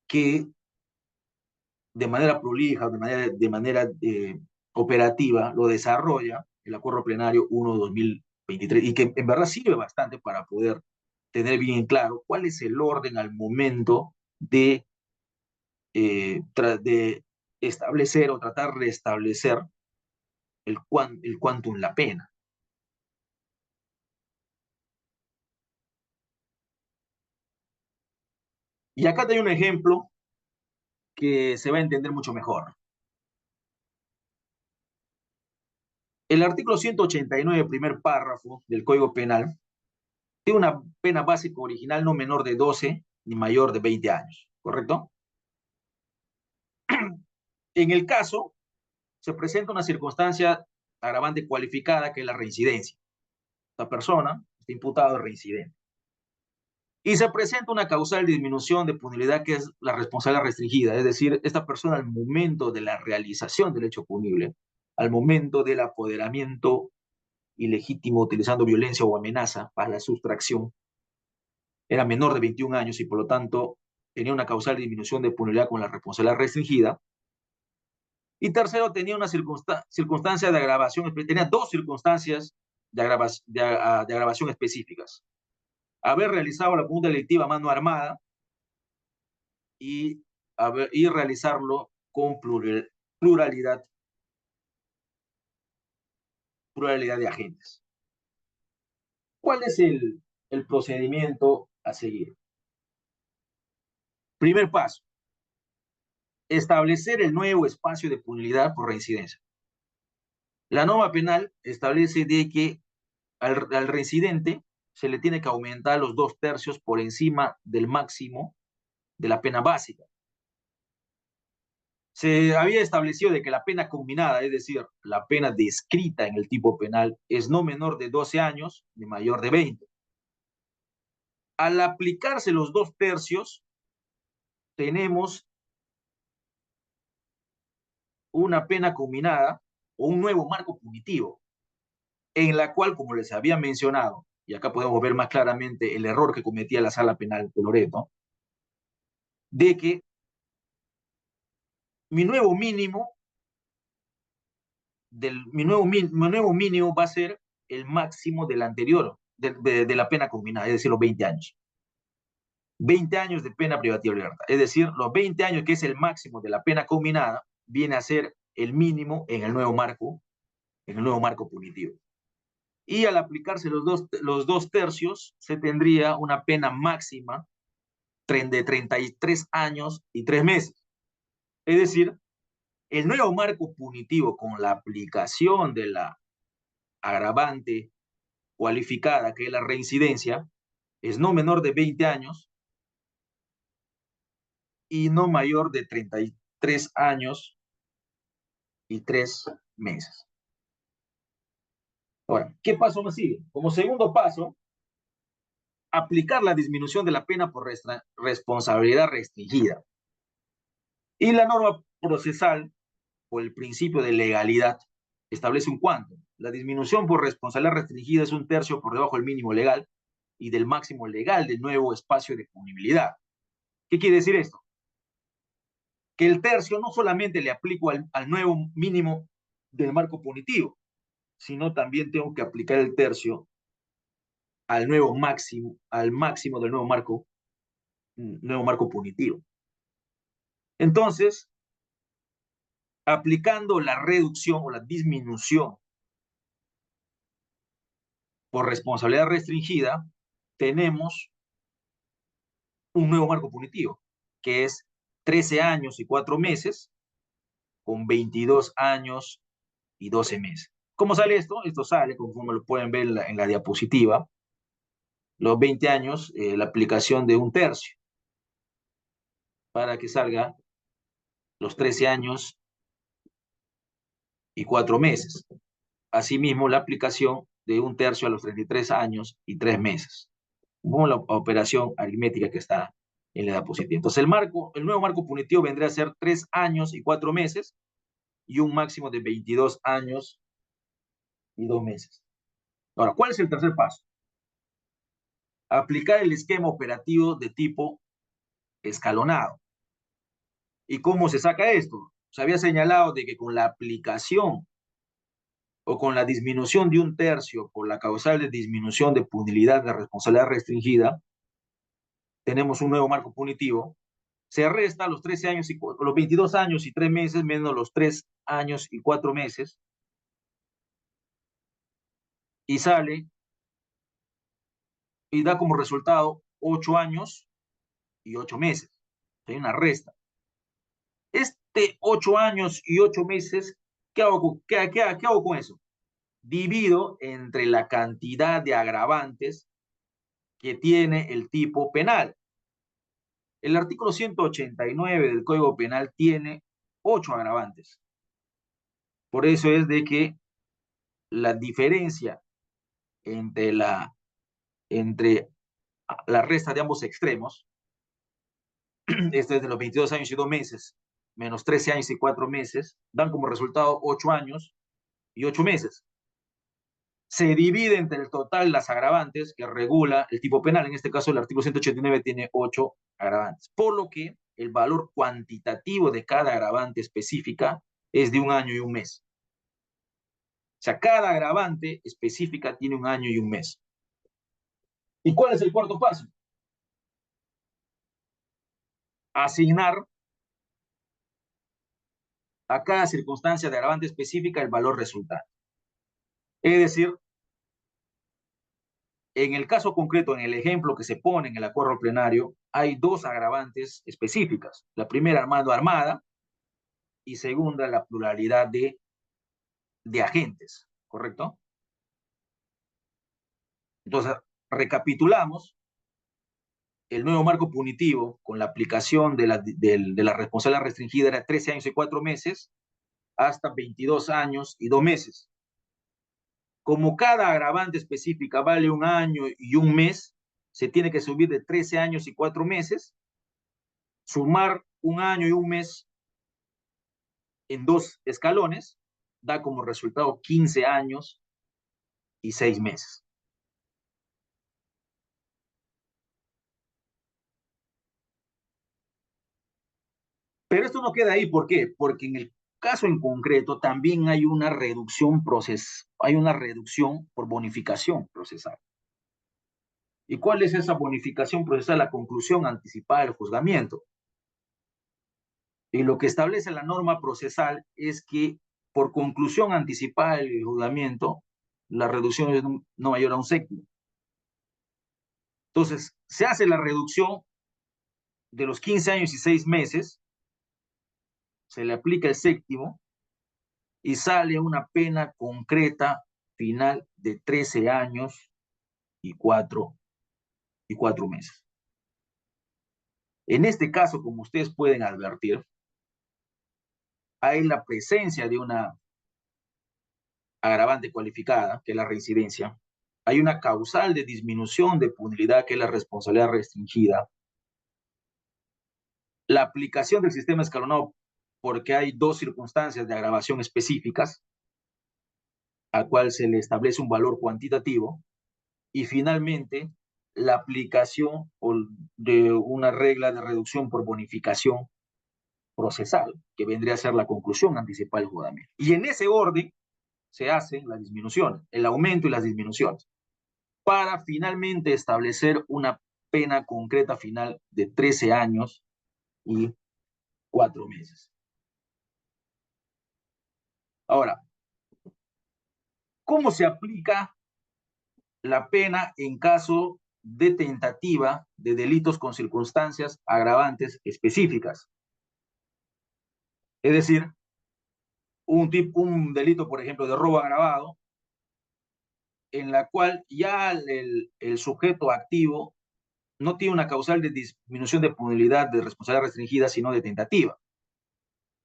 que de manera prolija, de manera operativa, lo desarrolla el acuerdo plenario 1-2023 y que en verdad sirve bastante para poder tener bien en claro cuál es el orden al momento de establecer o tratar de establecer el quantum, la pena. Y acá te doy un ejemplo que se va a entender mucho mejor. El artículo 189, primer párrafo del Código Penal, tiene una pena básica original no menor de 12 ni mayor de 20 años, ¿correcto? En el caso, se presenta una circunstancia agravante cualificada que es la reincidencia. La persona está imputado de reincidente. Y se presenta una causal de disminución de punibilidad que es la responsabilidad restringida, es decir, esta persona al momento de la realización del hecho punible, al momento del apoderamiento ilegítimo utilizando violencia o amenaza para la sustracción, era menor de 21 años y por lo tanto tenía una causal de disminución de punibilidad con la responsabilidad restringida. Y tercero, tenía una circunstancia de agravación, tenía dos circunstancias de agravación específicas. Haber realizado la conducta delictiva a mano armada y realizarlo con pluralidad, pluralidad de agentes. ¿Cuál es el procedimiento a seguir? Primer paso, establecer el nuevo espacio de punibilidad por reincidencia. La norma penal establece de que al reincidente se le tiene que aumentar los 2/3 por encima del máximo de la pena básica. Se había establecido de que la pena combinada, es decir, la pena descrita en el tipo penal, es no menor de 12 años ni mayor de 20. Al aplicarse los 2/3, tenemos una pena combinada o un nuevo marco punitivo. en la cual, como les había mencionado, y acá podemos ver más claramente el error que cometía la Sala Penal de Loreto, de que mi nuevo mínimo, mi nuevo mínimo va a ser el máximo del anterior, de la pena combinada, es decir, los 20 años. 20 años de pena privativa de libertad. Es decir, los 20 años, que es el máximo de la pena combinada, viene a ser el mínimo en el nuevo marco punitivo. Y al aplicarse los dos tercios, se tendría una pena máxima de 33 años y 3 meses. Es decir, el nuevo marco punitivo con la aplicación de la agravante cualificada, que es la reincidencia, es no menor de 20 años y no mayor de 33 años y 3 meses. Ahora, ¿qué paso me sigue? Como segundo paso, aplicar la disminución de la pena por responsabilidad restringida. Y la norma procesal, o el principio de legalidad, establece un cuánto. La disminución por responsabilidad restringida es un tercio por debajo del mínimo legal y del máximo legal del nuevo espacio de punibilidad. ¿Qué quiere decir esto? Que el tercio no solamente le aplico al nuevo mínimo del marco punitivo, sino también tengo que aplicar el tercio al máximo del nuevo marco punitivo. Entonces, aplicando la reducción o la disminución por responsabilidad restringida, tenemos un nuevo marco punitivo, que es 13 años y 4 meses con 22 años y 12 meses. ¿Cómo sale esto? Esto sale, como lo pueden ver en la diapositiva, los 20 años, la aplicación de un tercio, para que salga los 13 años y 4 meses. Asimismo, la aplicación de un tercio a los 33 años y 3 meses, como la operación aritmética que está en la diapositiva. Entonces, el nuevo marco punitivo vendría a ser 3 años y 4 meses y un máximo de 22 años y 2 meses. Ahora, ¿cuál es el tercer paso? Aplicar el esquema operativo de tipo escalonado. ¿Y cómo se saca esto? Se había señalado de que con la aplicación o con la disminución de un tercio por la causal de disminución de punibilidad de responsabilidad restringida, tenemos un nuevo marco punitivo, se resta los 13 años y los 22 años y 3 meses menos los 3 años y 4 meses y sale y da como resultado 8 años y 8 meses. Hay una resta. Este 8 años y 8 meses, ¿qué hago, qué hago con eso? Divido entre la cantidad de agravantes que tiene el tipo penal. El artículo 189 del Código Penal tiene 8 agravantes. Por eso es de que la diferencia entre entre la resta de ambos extremos, este es de los 22 años y 2 meses, menos 13 años y 4 meses, dan como resultado 8 años y 8 meses. Se divide entre el total las agravantes que regula el tipo penal. En este caso, el artículo 189 tiene 8 agravantes, por lo que el valor cuantitativo de cada agravante específica es de 1 año y 1 mes. O sea, cada agravante específica tiene 1 año y 1 mes. ¿Y cuál es el cuarto paso? Asignar a cada circunstancia de agravante específica el valor resultante. Es decir, en el caso concreto, en el ejemplo que se pone en el acuerdo plenario, hay 2 agravantes específicas. La primera, mano armada, y segunda, la pluralidad de agentes, ¿correcto? Entonces, recapitulamos, el nuevo marco punitivo con la aplicación de la responsabilidad restringida era 13 años y 4 meses hasta 22 años y 2 meses. Como cada agravante específica vale 1 año y 1 mes, se tiene que subir de 13 años y 4 meses, sumar 1 año y 1 mes en 2 escalones, da como resultado 15 años y 6 meses. Pero esto no queda ahí, ¿por qué? Porque en el caso en concreto también hay una reducción por bonificación procesal. ¿Y cuál es esa bonificación procesal? La conclusión anticipada del juzgamiento. Y lo que establece la norma procesal es que por conclusión anticipada del juzgamiento, la reducción es no mayor a un séptimo. Entonces, se hace la reducción de los 15 años y 6 meses, se le aplica el séptimo y sale una pena concreta final de 13 años y 4 meses. En este caso, como ustedes pueden advertir, hay la presencia de una agravante cualificada, que es la reincidencia. Hay una causal de disminución de punibilidad, que es la responsabilidad restringida. La aplicación del sistema escalonado, porque hay 2 circunstancias de agravación específicas, al cual se le establece un valor cuantitativo. Y finalmente, la aplicación de una regla de reducción por bonificación procesal, que vendría a ser la conclusión anticipada del juzgamiento. Y en ese orden se hacen las disminuciones, el aumento y las disminuciones, para finalmente establecer una pena concreta final de 13 años y 4 meses. Ahora, ¿cómo se aplica la pena en caso de tentativa de delitos con circunstancias agravantes específicas? Es decir, un delito, por ejemplo, de robo agravado, en la cual ya el sujeto activo no tiene una causal de disminución de punibilidad de responsabilidad restringida, sino de tentativa.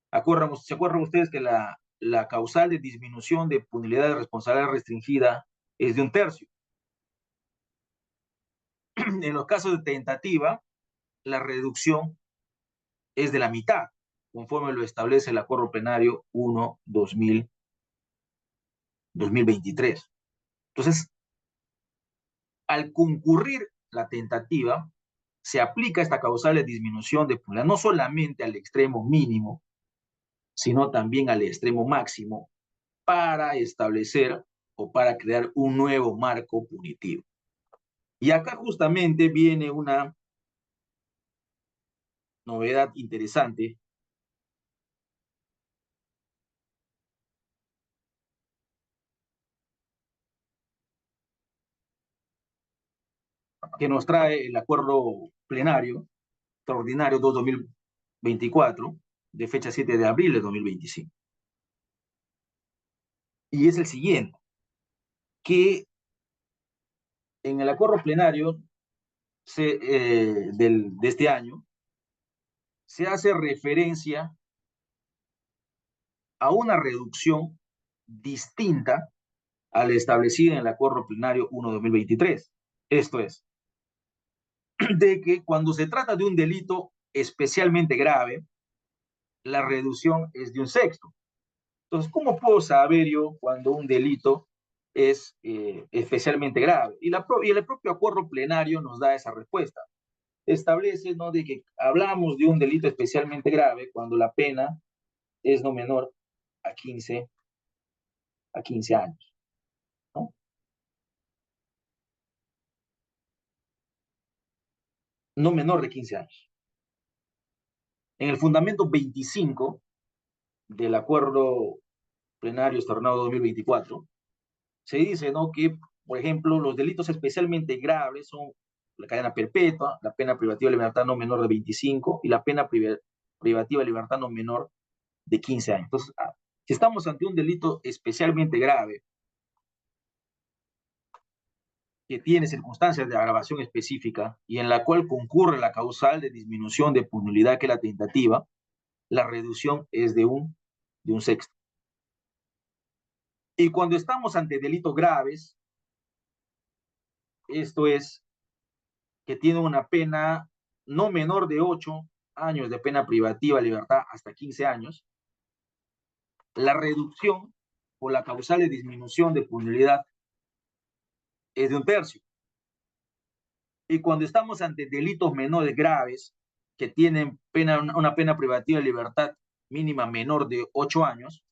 ¿Se acuerdan ustedes que la causal de disminución de punibilidad de responsabilidad restringida es de 1/3? En los casos de tentativa, la reducción es de la mitad, conforme lo establece el Acuerdo Plenario 1/2023. Entonces, al concurrir la tentativa, se aplica esta causal de disminución de punibilidad no solamente al extremo mínimo, sino también al extremo máximo, para establecer o para crear un nuevo marco punitivo. Y acá justamente viene una novedad interesante que nos trae el Acuerdo Plenario Extraordinario 2/2024, de fecha 7 de abril de 2025. Y es el siguiente, que en el Acuerdo Plenario de este año se hace referencia a una reducción distinta a la establecida en el Acuerdo Plenario 1/2023. Esto es, de que cuando se trata de un delito especialmente grave, la reducción es de 1/6. Entonces, ¿cómo puedo saber yo cuando un delito es especialmente grave? Y el propio acuerdo plenario nos da esa respuesta. Establece, ¿no?, de que hablamos de un delito especialmente grave cuando la pena es no menor a 15 años, ¿no? No menor de 15 años. En el fundamento 25 del acuerdo plenario extraordinario 2024, se dice, ¿no?, que, por ejemplo, los delitos especialmente graves son la cadena perpetua, la pena privativa de libertad no menor de 25 y la pena privativa de libertad no menor de 15 años. Entonces, si estamos ante un delito especialmente grave que tiene circunstancias de agravación específica y en la cual concurre la causal de disminución de punibilidad, que es la tentativa, la reducción es de un 1/6. Y cuando estamos ante delitos graves, esto es, que tiene una pena no menor de 8 años de pena privativa de libertad hasta 15 años, la reducción por la causal de disminución de punibilidad es de 1/3. Y cuando estamos ante delitos menores graves que tienen una pena privativa de libertad mínima menor de 8 años,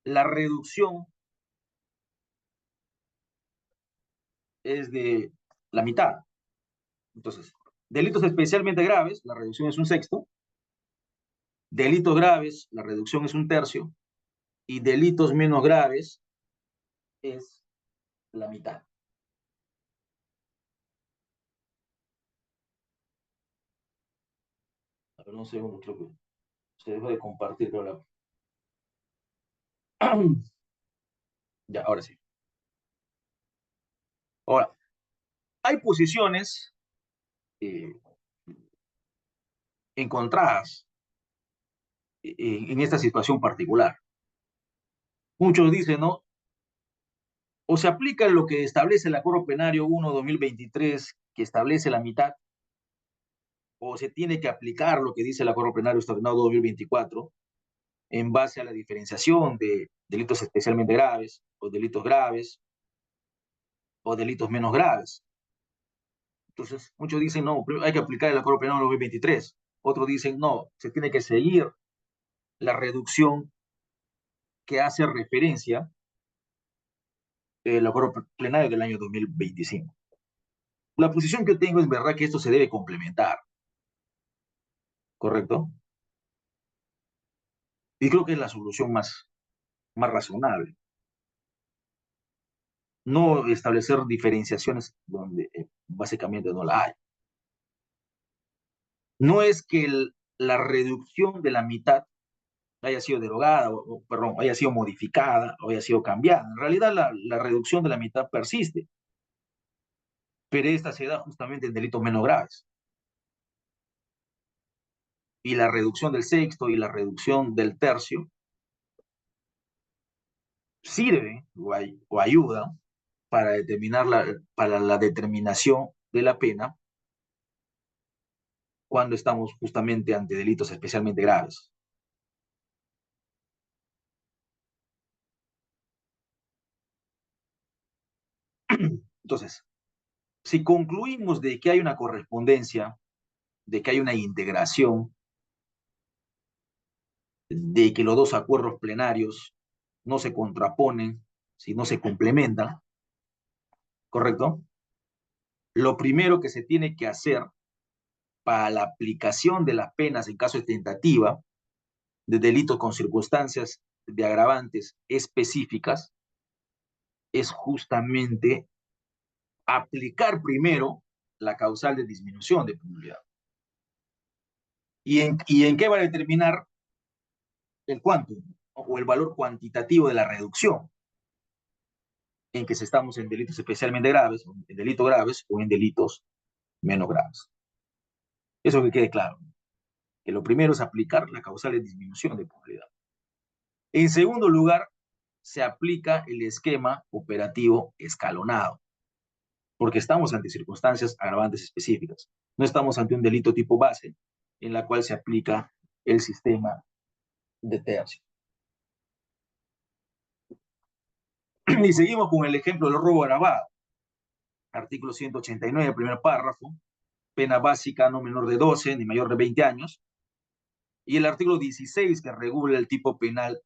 la reducción es de la mitad. Entonces, delitos especialmente graves, la reducción es 1/6. Delitos graves, la reducción es 1/3. Y delitos menos graves es la mitad. A ver, un segundo, creo que se dejó de compartir. Ya, ahora sí. Ahora, hay posiciones eh, encontradas en esta situación particular. Muchos dicen, ¿no? O se aplica lo que establece el Acuerdo Plenario 1/2023, que establece la mitad, o se tiene que aplicar lo que dice el Acuerdo Plenario extraordinario 2024, en base a la diferenciación de delitos especialmente graves, o delitos menos graves. Entonces, muchos dicen, no, hay que aplicar el Acuerdo Plenario 2023. Otros dicen, no, se tiene que seguir la reducción que hace referencia el Acuerdo Plenario del año 2025. La posición que tengo es verdad que esto se debe complementar, ¿correcto? Y creo que es la solución más razonable. No establecer diferenciaciones donde básicamente no la hay. No es que la reducción de la mitad haya sido derogada, perdón, haya sido modificada o haya sido cambiada. En realidad la reducción de la mitad persiste, pero esta se da justamente en delitos menos graves. Y la reducción del sexto y la reducción del tercio sirve o ayuda para la determinación de la pena cuando estamos justamente ante delitos especialmente graves. Entonces, si concluimos de que hay una correspondencia, de que hay una integración, de que los dos acuerdos plenarios no se contraponen, sino se complementan, ¿correcto? Lo primero que se tiene que hacer para la aplicación de las penas en caso de tentativa de delitos con circunstancias de agravantes específicas es justamente aplicar primero la causal de disminución de penalidad. ¿Y en qué va a determinar el quantum o el valor cuantitativo de la reducción? En que si estamos en delitos especialmente graves, en delitos graves o en delitos menos graves. Eso que quede claro, que lo primero es aplicar la causal de disminución de penalidad. En segundo lugar, se aplica el esquema operativo escalonado, porque estamos ante circunstancias agravantes específicas. No estamos ante un delito tipo base, en la cual se aplica el sistema de tercio. Y seguimos con el ejemplo del robo agravado. Artículo 189, primer párrafo, pena básica no menor de 12 ni mayor de 20 años. Y el artículo 16, que regula el tipo penal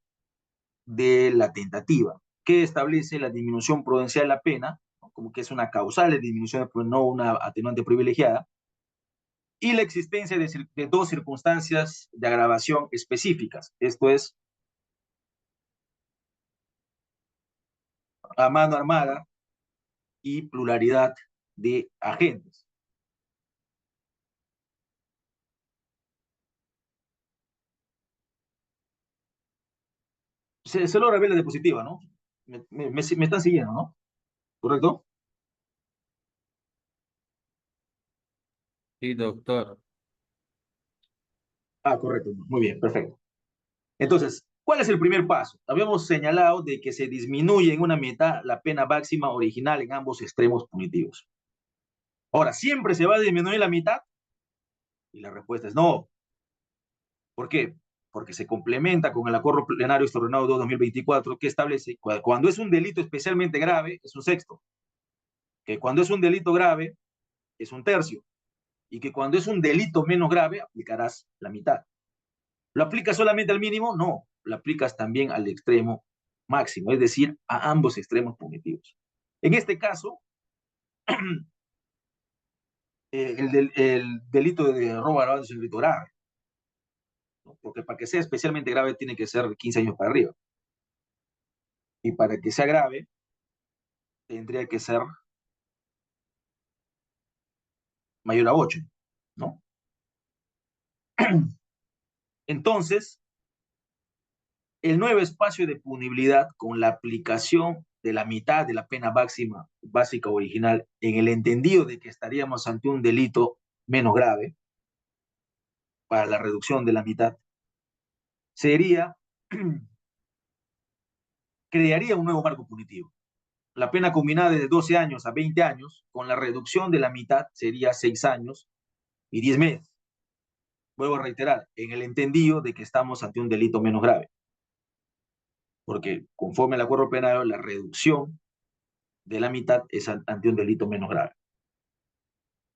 de la tentativa, que establece la disminución prudencial de la pena, ¿no? Como que es una causal de disminución, pero no una atenuante privilegiada, y la existencia de dos circunstancias de agravación específicas. Esto es, a mano armada y pluralidad de agentes. Se logra ver la diapositiva, ¿no? Me están siguiendo, ¿no? ¿Correcto? Sí, doctor. Ah, correcto. Muy bien, perfecto. Entonces, ¿cuál es el primer paso? Habíamos señalado de que se disminuye en una mitad la pena máxima original en ambos extremos punitivos. Ahora, ¿siempre se va a disminuir la mitad? Y la respuesta es no. ¿Por qué? Porque se complementa con el Acuerdo Plenario Extraordinario 2/2024 que establece que cuando es un delito especialmente grave, es un sexto, que cuando es un delito grave, es un tercio, y que cuando es un delito menos grave, aplicarás la mitad. ¿Lo aplicas solamente al mínimo? No, lo aplicas también al extremo máximo, es decir, a ambos extremos punitivos. En este caso, el delito de robo agravado es un delito grave, ¿no? Porque para que sea especialmente grave tiene que ser 15 años para arriba. Y para que sea grave, tendría que ser mayor a 8, ¿no? Entonces, el nuevo espacio de punibilidad con la aplicación de la mitad de la pena máxima básica original, en el entendido de que estaríamos ante un delito menos grave, para la reducción de la mitad, sería, crearía un nuevo marco punitivo. La pena combinada de 12 años a 20 años, con la reducción de la mitad, sería 6 años y 10 meses. Vuelvo a reiterar, en el entendido de que estamos ante un delito menos grave, porque conforme al acuerdo penal, la reducción de la mitad es ante un delito menos grave.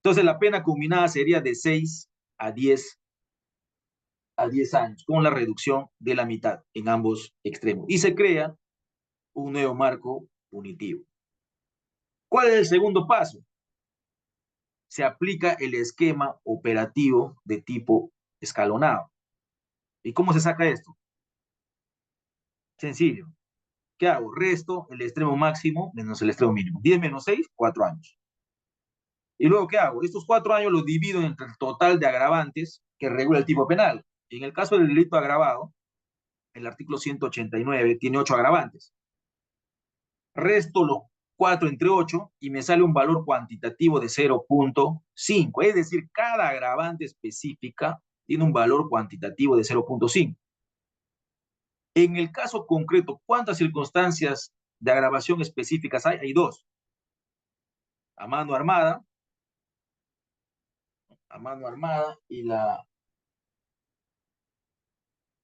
Entonces, la pena combinada sería de 6 a 10 a 10 años, con la reducción de la mitad en ambos extremos. Y se crea un nuevo marco punitivo. ¿Cuál es el segundo paso? Se aplica el esquema operativo de tipo escalonado. ¿Y cómo se saca esto? Sencillo. ¿Qué hago? Resto el extremo máximo menos el extremo mínimo. 10 menos 6, 4 años. ¿Y luego qué hago? Estos 4 años los divido entre el total de agravantes que regula el tipo penal. En el caso del delito agravado, el artículo 189 tiene 8 agravantes. Resto los 4 entre 8 y me sale un valor cuantitativo de 0.5. Es decir, cada agravante específica tiene un valor cuantitativo de 0.5. En el caso concreto, ¿cuántas circunstancias de agravación específicas hay? Hay dos. A mano armada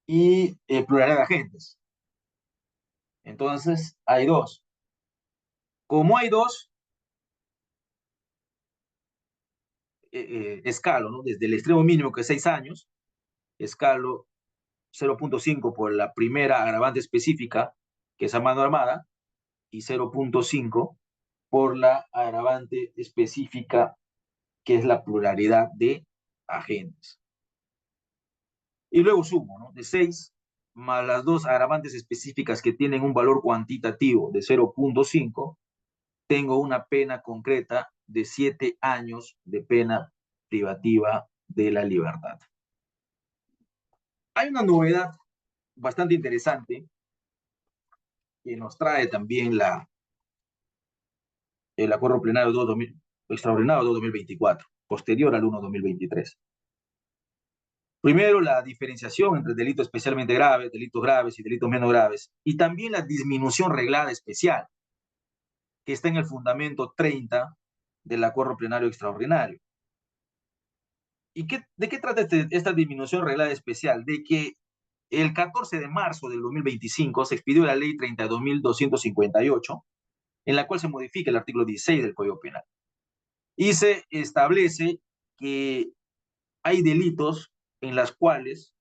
y pluralidad de agentes. Entonces, hay dos. Como hay dos, escalo, ¿no? Desde el extremo mínimo, que es 6 años, escalo 0.5 por la primera agravante específica, que es a mano armada, y 0.5 por la agravante específica, que es la pluralidad de agentes. Y luego sumo, ¿no? De 6 más las dos agravantes específicas que tienen un valor cuantitativo de 0.5, tengo una pena concreta de 7 años de pena privativa de la libertad. Hay una novedad bastante interesante que nos trae también el acuerdo plenario 2000, extraordinario 2024, posterior al 1/2023. Primero, la diferenciación entre delitos especialmente graves, delitos graves y delitos menos graves, y también la disminución reglada especial, que está en el fundamento 30 del acuerdo plenario extraordinario. ¿Y de qué trata esta disminución reglada especial? De que el 14 de marzo del 2025 se expidió la ley 32.258, en la cual se modifica el artículo 16 del Código Penal. Y se establece que hay delitos en las cuales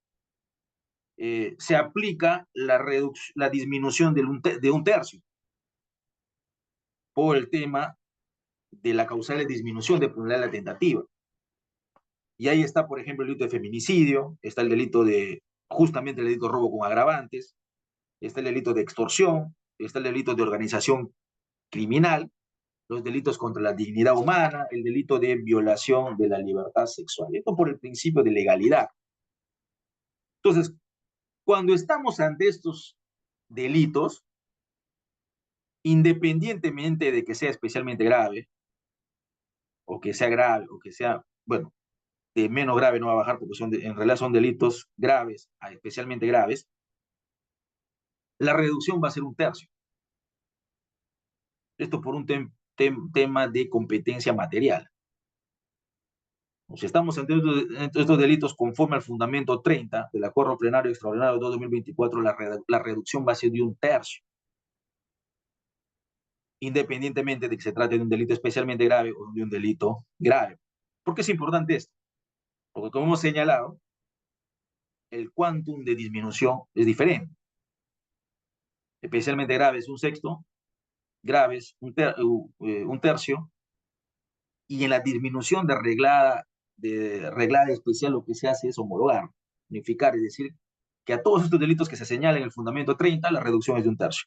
se aplica la disminución de un tercio por el tema de la causal de disminución de probabilidad de la tentativa. Y ahí está, por ejemplo, el delito de feminicidio, está el delito justamente el delito de robo con agravantes, está el delito de extorsión, está el delito de organización criminal, los delitos contra la dignidad humana, el delito de violación de la libertad sexual. Esto por el principio de legalidad. Entonces, cuando estamos ante estos delitos, independientemente de que sea especialmente grave, o que sea grave, o que sea, bueno, de menos grave no va a bajar porque en realidad son delitos graves a especialmente graves, la reducción va a ser un tercio. Esto por un tema de competencia material. Si estamos ante estos delitos conforme al fundamento 30 del Acuerdo Plenario Extraordinario de 2024, la reducción va a ser de 1/3, independientemente de que se trate de un delito especialmente grave o de un delito grave. ¿Por qué es importante esto? Porque como hemos señalado, el quantum de disminución es diferente. Especialmente grave es 1/6, grave es un tercio, y en la disminución de reglada especial lo que se hace es homologar, unificar, es decir, que a todos estos delitos que se señalan en el fundamento 30, la reducción es de 1/3.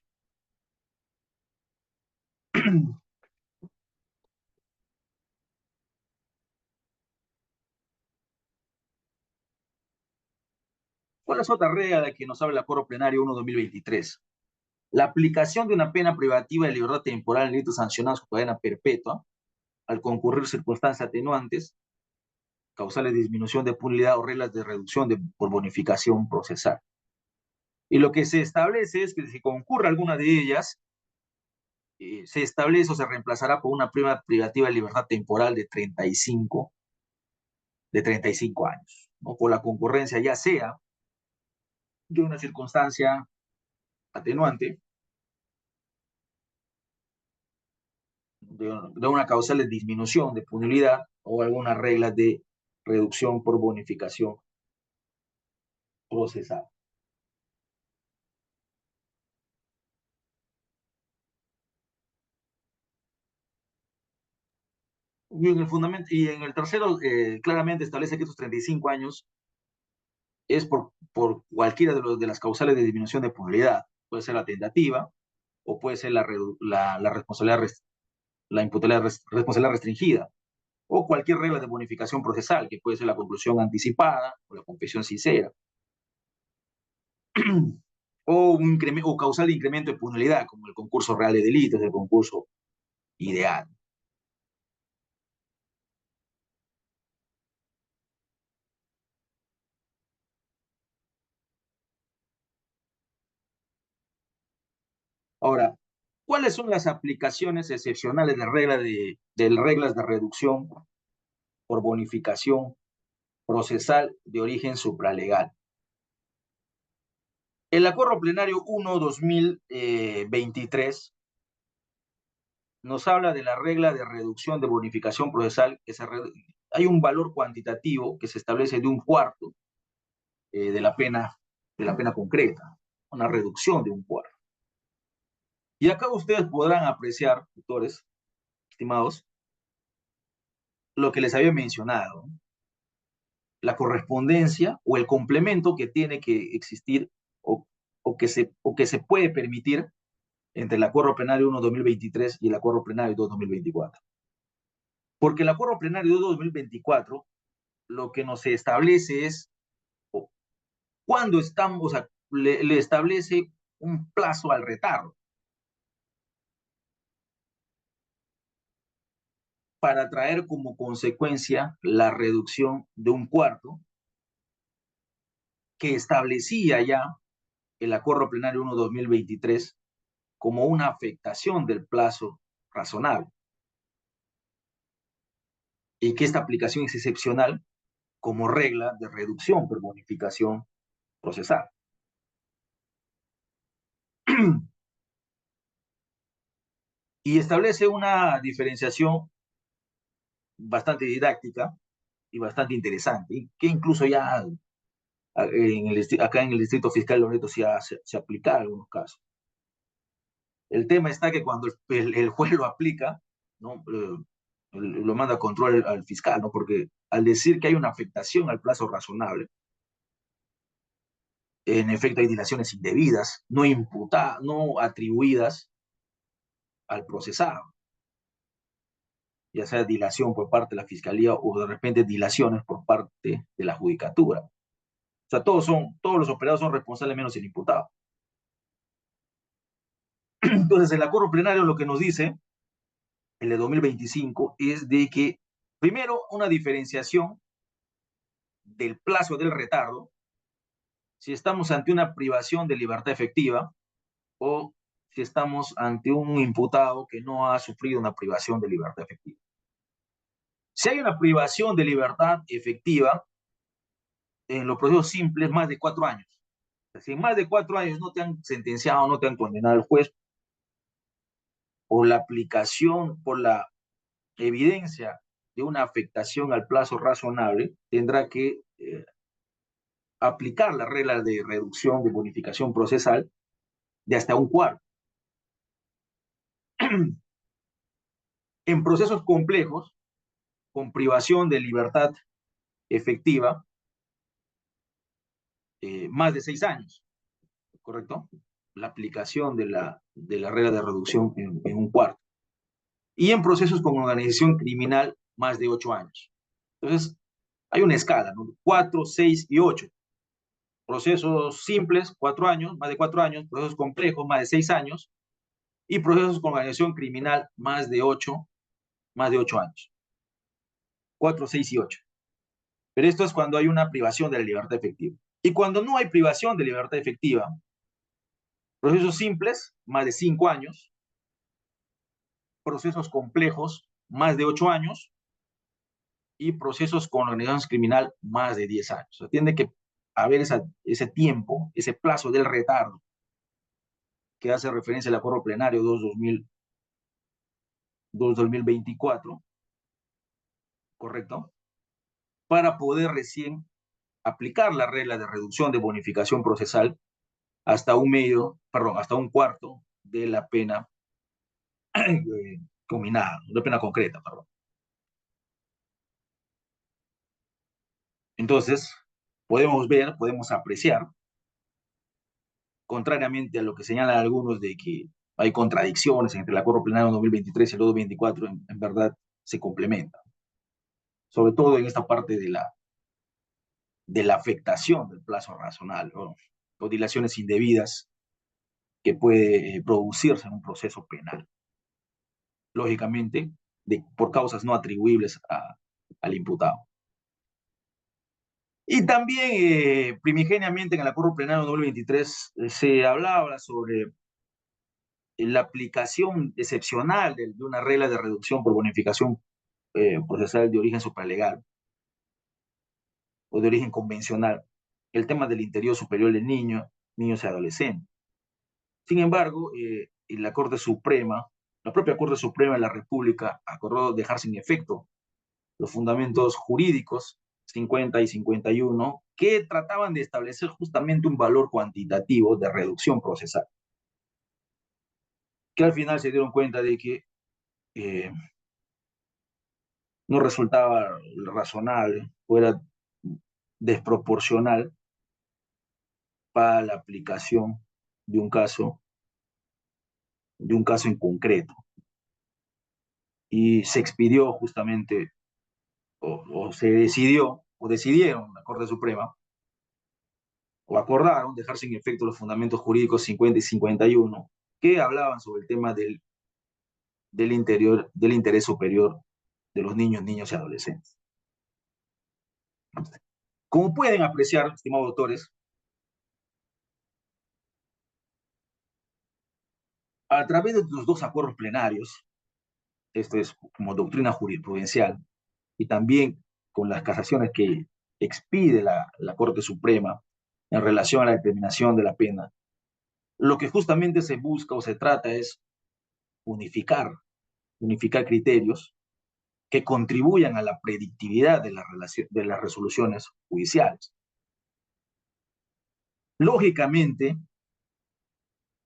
¿Cuál es otra regla de que nos habla el Acuerdo Plenario 1/2023? La aplicación de una pena privativa de libertad temporal en delitos sancionados con cadena perpetua, al concurrir circunstancias atenuantes, causales de disminución de punibilidad o reglas de reducción por bonificación procesal. Y lo que se establece es que si concurre alguna de ellas, se establece o se reemplazará por una pena privativa de libertad temporal de 35 años, ¿no? Por la concurrencia ya sea de una circunstancia atenuante, de una causal de disminución de punibilidad o algunas reglas de reducción por bonificación procesal. Y en el tercero, claramente establece que estos 35 años es por cualquiera de las causales de disminución de punibilidad. Puede ser la tentativa o puede ser la responsabilidad, la imputabilidad responsabilidad restringida, o cualquier regla de bonificación procesal, que puede ser la conclusión anticipada o la confesión sincera, o causal de incremento de punibilidad, como el concurso real de delitos, el concurso ideal. Ahora, ¿cuáles son las aplicaciones excepcionales de reglas de reducción por bonificación procesal de origen supralegal? El Acuerdo Plenario 1/2023 nos habla de la regla de reducción de bonificación procesal, hay un valor cuantitativo que se establece de 1/4 de la pena concreta, una reducción de 1/4. Y acá ustedes podrán apreciar, tutores, estimados, lo que les había mencionado, ¿no? La correspondencia o el complemento que tiene que existir o que se puede permitir entre el Acuerdo Plenario 1/2023 y el Acuerdo Plenario 2/2024. Porque el Acuerdo Plenario 2/2024 lo que nos establece es cuando estamos, o sea, le establece un plazo al retardo para traer como consecuencia la reducción de 1/4 que establecía ya el Acuerdo Plenario 1/2023 como una afectación del plazo razonable y que esta aplicación es excepcional como regla de reducción por bonificación procesal. Y establece una diferenciación bastante didáctica y bastante interesante, que incluso ya acá en el Distrito Fiscal de Loreto se aplica en algunos casos. El tema está que cuando el juez lo aplica, ¿no? Lo manda a control al fiscal, ¿no? Porque al decir que hay una afectación al plazo razonable, en efecto hay dilaciones indebidas, no atribuidas al procesado, ya sea dilación por parte de la fiscalía o de repente dilaciones por parte de la judicatura. O sea, todos los operados son responsables menos el imputado. Entonces, el acuerdo plenario lo que nos dice, el de 2025, es de que, primero, una diferenciación del plazo del retardo, si estamos ante una privación de libertad efectiva o si estamos ante un imputado que no ha sufrido una privación de libertad efectiva. Si hay una privación de libertad efectiva, en los procesos simples, más de 4 años. Si en más de 4 años no te han sentenciado, no te han condenado el juez por la aplicación, por la evidencia de una afectación al plazo razonable, tendrá que aplicar la regla de reducción de bonificación procesal de hasta un cuarto. En procesos complejos, con privación de libertad efectiva, más de 6 años, ¿correcto? La aplicación de la regla de reducción en un cuarto. Y en procesos con organización criminal, más de 8 años. Entonces, hay una escala, ¿no? 4, 6 y 8. Procesos simples, 4 años, más de 4 años. Procesos complejos, más de 6 años. Y procesos con organización criminal, más de 8 años. 4, 6 y 8. Pero esto es cuando hay una privación de la libertad efectiva. Y cuando no hay privación de libertad efectiva, procesos simples, más de 5 años. Procesos complejos, más de 8 años. Y procesos con organización criminal, más de 10 años. O sea, tiene que haber ese tiempo, ese plazo del retardo que hace referencia al acuerdo plenario 2-2024, ¿correcto? Para poder recién aplicar la regla de reducción de bonificación procesal hasta hasta un cuarto de la pena combinada, de pena concreta, perdón. Entonces, podemos apreciar, contrariamente a lo que señalan algunos de que hay contradicciones entre el acuerdo plenario 2023 y el 2024, en verdad se complementan, sobre todo en esta parte de la afectación del plazo razonable, ¿no? O dilaciones indebidas que puede producirse en un proceso penal, lógicamente por causas no atribuibles al imputado. Y también primigeniamente en el acuerdo plenario 2023 se hablaba sobre la aplicación excepcional de una regla de reducción por bonificación procesal de origen supralegal o de origen convencional, el tema del interior superior del niño, niños y adolescentes. Sin embargo, la propia Corte Suprema de la República acordó dejar sin efecto los fundamentos jurídicos 50 y 51 que trataban de establecer justamente un valor cuantitativo de reducción procesal, que al final se dieron cuenta de que eh, no resultaba razonable o era desproporcional para la aplicación de un caso, de un caso en concreto. Y se expidió justamente, o se decidió, o decidieron la Corte Suprema, o acordaron dejar sin efecto los fundamentos jurídicos 50 y 51, que hablaban sobre el tema del interés superior de los niños, niñas y adolescentes. Como pueden apreciar, estimados autores, a través de los dos acuerdos plenarios, esto es como doctrina jurisprudencial, y también con las casaciones que expide la Corte Suprema en relación a la determinación de la pena, lo que justamente se busca o se trata es unificar, unificar criterios que contribuyan a la predictividad de las resoluciones judiciales. Lógicamente,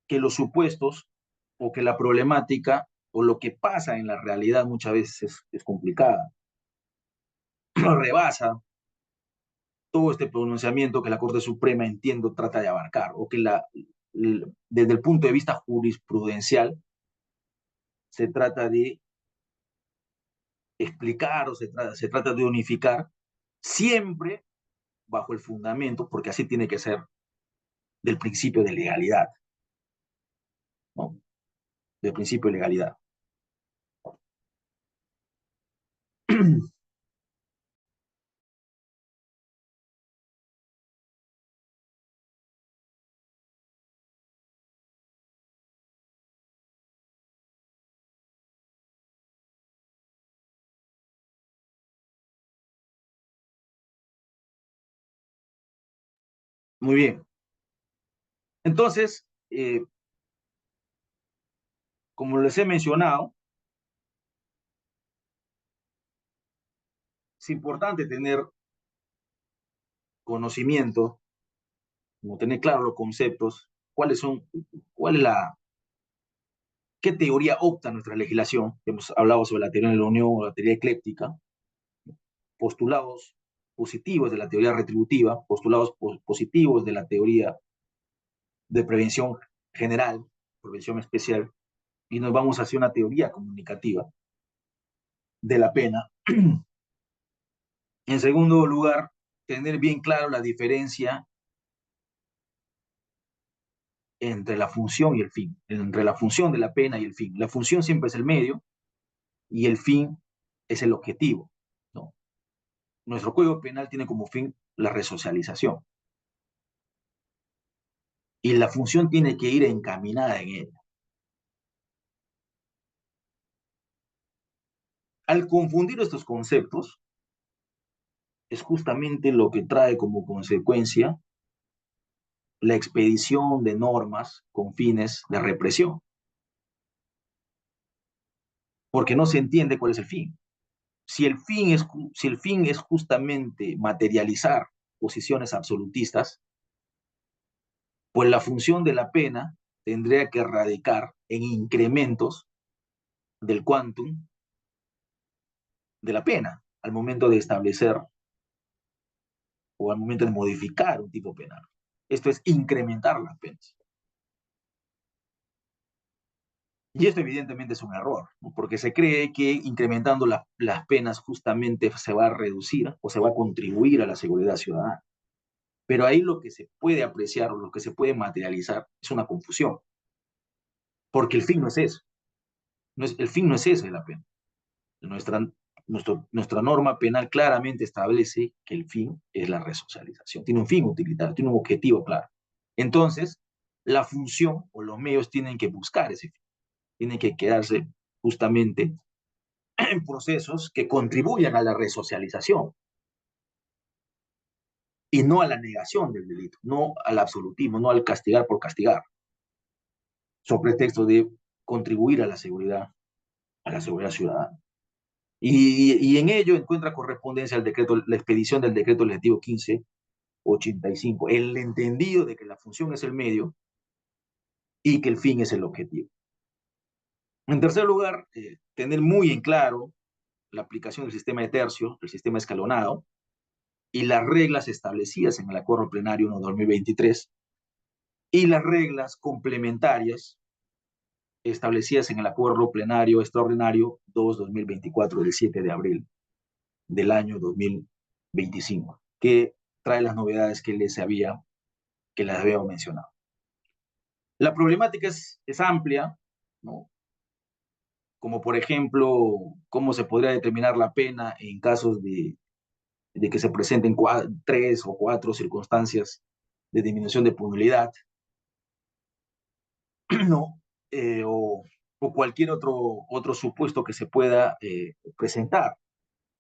que los supuestos o que la problemática o lo que pasa en la realidad muchas veces es complicada, rebasa todo este pronunciamiento que la Corte Suprema, entiendo, trata de abarcar, o que desde el punto de vista jurisprudencial se trata de explicar o se trata de unificar, siempre bajo el fundamento, porque así tiene que ser, del principio de legalidad, ¿no? Del principio de legalidad. Muy bien. Entonces, como les he mencionado, es importante tener conocimiento, como tener claros los conceptos, cuáles son, cuál es qué teoría opta nuestra legislación. Hemos hablado sobre la teoría de la unión o la teoría ecléptica, postulados positivos de la teoría retributiva, postulados positivos de la teoría de prevención general, prevención especial, y nos vamos hacia una teoría comunicativa de la pena. En segundo lugar, tener bien claro la diferencia entre la función y el fin, entre la función de la pena y el fin. La función siempre es el medio y el fin es el objetivo, ¿no? Nuestro Código Penal tiene como fin la resocialización y la función tiene que ir encaminada en ella. Al confundir estos conceptos, es justamente lo que trae como consecuencia la expedición de normas con fines de represión, porque no se entiende cuál es el fin. Si el fin es justamente materializar posiciones absolutistas, pues la función de la pena tendría que radicar en incrementos del quantum de la pena al momento de establecer o al momento de modificar un tipo penal. Esto es incrementar las penas. Y esto evidentemente es un error, ¿no? Porque se cree que incrementando las penas justamente se va a reducir o se va a contribuir a la seguridad ciudadana. Pero ahí lo que se puede apreciar o lo que se puede materializar es una confusión, porque el fin no es eso. El fin no es ese de la pena. Nuestra, nuestra norma penal claramente establece que el fin es la resocialización. Tiene un fin utilitario, tiene un objetivo claro. Entonces, la función o los medios tienen que buscar ese fin, tienen que quedarse justamente en procesos que contribuyan a la resocialización y no a la negación del delito, no al absolutismo, no al castigar por castigar, sobre pretexto de contribuir a la seguridad ciudadana. Y en ello encuentra correspondencia al decreto, la expedición del decreto legislativo 1585, el entendido de que la función es el medio y que el fin es el objetivo. En tercer lugar, tener muy en claro la aplicación del sistema de tercio, el sistema escalonado, y las reglas establecidas en el Acuerdo Plenario 1-2023 y las reglas complementarias establecidas en el Acuerdo Plenario Extraordinario 2-2024 del 7 de abril del año 2025, que trae las novedades que les había mencionado. La problemática es amplia, ¿no? Como por ejemplo, cómo se podría determinar la pena en casos de que se presenten 3 o 4 circunstancias de disminución de punilidad, ¿no? O cualquier otro supuesto que se pueda presentar.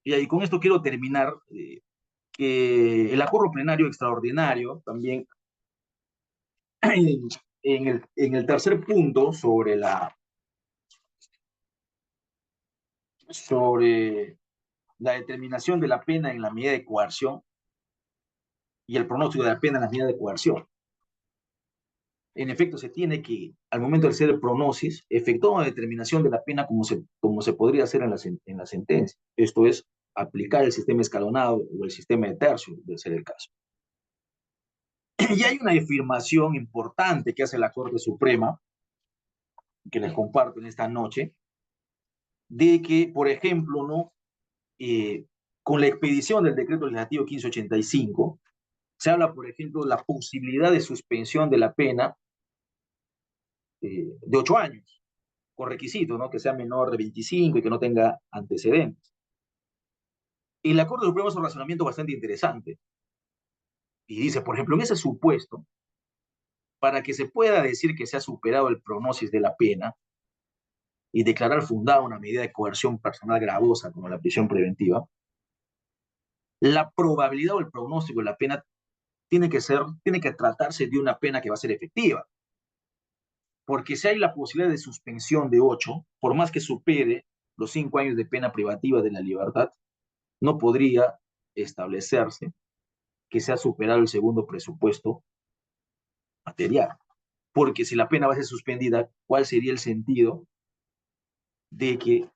Y ahí con esto quiero terminar, que el acuerdo plenario extraordinario también en el tercer punto sobre la determinación de la pena en la medida de coerción y el pronóstico de la pena en la medida de coerción. En efecto, se tiene que, al momento de hacer el pronosis, efectuar una determinación de la pena como se podría hacer en la sentencia. Esto es, aplicar el sistema escalonado o el sistema de tercio, de ser el caso. Y hay una afirmación importante que hace la Corte Suprema, que les comparto en esta noche, de que, por ejemplo, ¿no? Con la expedición del decreto legislativo 1585, se habla, por ejemplo, de la posibilidad de suspensión de la pena de 8 años, con requisito, ¿no? Que sea menor de 25 y que no tenga antecedentes. Y la Corte Suprema hace un razonamiento bastante interesante. Y dice, por ejemplo, en ese supuesto, para que se pueda decir que se ha superado el pronósis de la pena y declarar fundada una medida de coerción personal gravosa como la prisión preventiva, la probabilidad o el pronóstico de la pena tiene que tratarse de una pena que va a ser efectiva. Porque si hay la posibilidad de suspensión de 8, por más que supere los 5 años de pena privativa de la libertad, no podría establecerse que sea superado el segundo presupuesto material. Porque si la pena va a ser suspendida, ¿cuál sería el sentido de que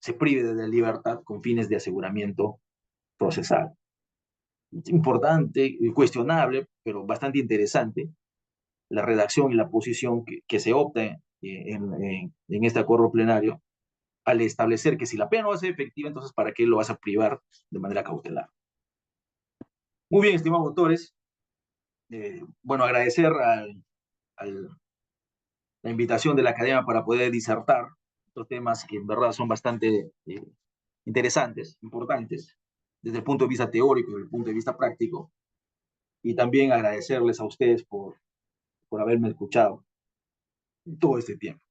se prive de la libertad con fines de aseguramiento procesal? Es importante, cuestionable, pero bastante interesante la redacción y la posición que se opta en este acuerdo plenario al establecer que si la pena no va a ser efectiva, entonces ¿para qué lo vas a privar de manera cautelar? Muy bien, estimados autores. Bueno, agradecer la invitación de la academia para poder disertar estos temas que en verdad son bastante interesantes, importantes, desde el punto de vista teórico y desde el punto de vista práctico. Y también agradecerles a ustedes por haberme escuchado todo este tiempo.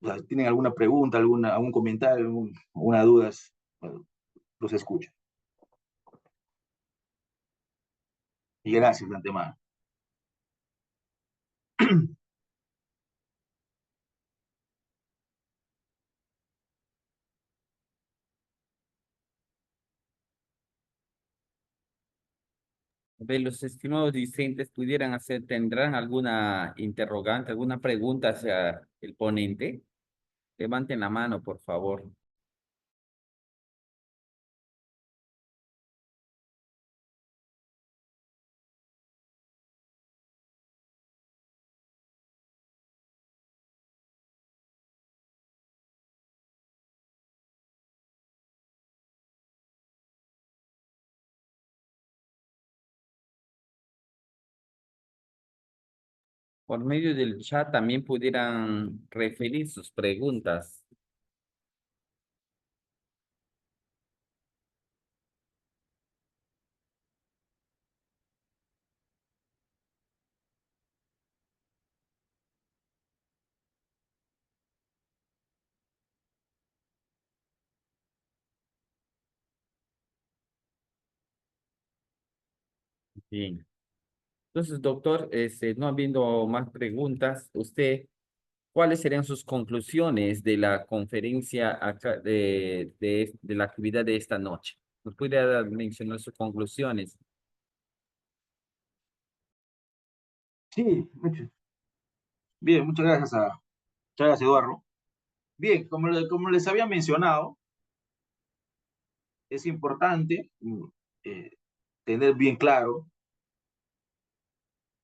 O sea, ¿tienen alguna pregunta, algún comentario, alguna duda? Bueno, los escucho. Y gracias de antemano. Los estimados discentes tendrán alguna interrogante, alguna pregunta hacia el ponente. Levanten la mano, por favor. Por medio del chat también pudieran referir sus preguntas. Bien. Entonces, doctor, no habiendo más preguntas, ¿cuáles serían sus conclusiones de la conferencia de la actividad de esta noche? ¿Nos puede mencionar sus conclusiones? Sí, bien, muchas gracias, Eduardo. Bien, como les había mencionado, es importante eh, tener bien claro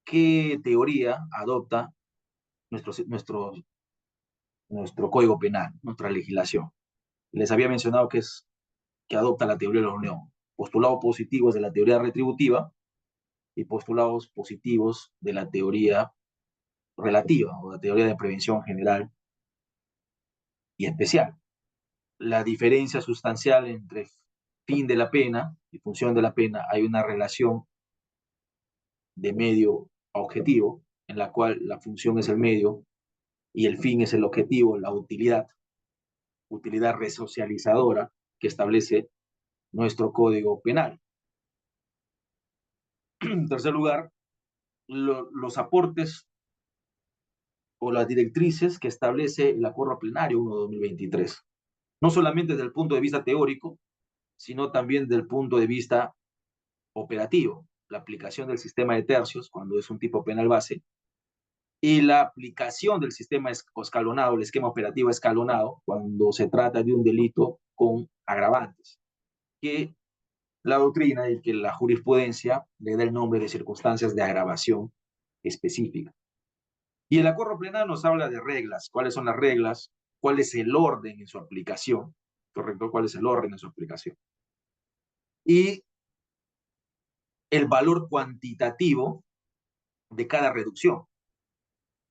qué teoría adopta nuestro, nuestro, nuestro Código Penal, nuestra legislación. Les había mencionado que adopta la teoría de la unión, postulados positivos de la teoría retributiva y postulados positivos de la teoría relativa o la teoría de prevención general y especial. La diferencia sustancial entre fin de la pena y función de la pena, hay una relación de medio a objetivo, en la cual la función es el medio y el fin es el objetivo, la utilidad resocializadora que establece nuestro Código Penal. En tercer lugar, los aportes o las directrices que establece el Acuerdo Plenario 1/2023, no solamente desde el punto de vista teórico, sino también desde el punto de vista operativo, la aplicación del sistema de tercios cuando es un tipo penal base y la aplicación del sistema escalonado, el esquema operativo escalonado, cuando se trata de un delito con agravantes, que la doctrina y que la jurisprudencia le da el nombre de circunstancias de agravación específica. Y el acuerdo plenario nos habla de reglas, cuáles son las reglas, cuál es el orden en su aplicación, ¿correcto? ¿Cuál es el orden en su aplicación? Y el valor cuantitativo de cada reducción,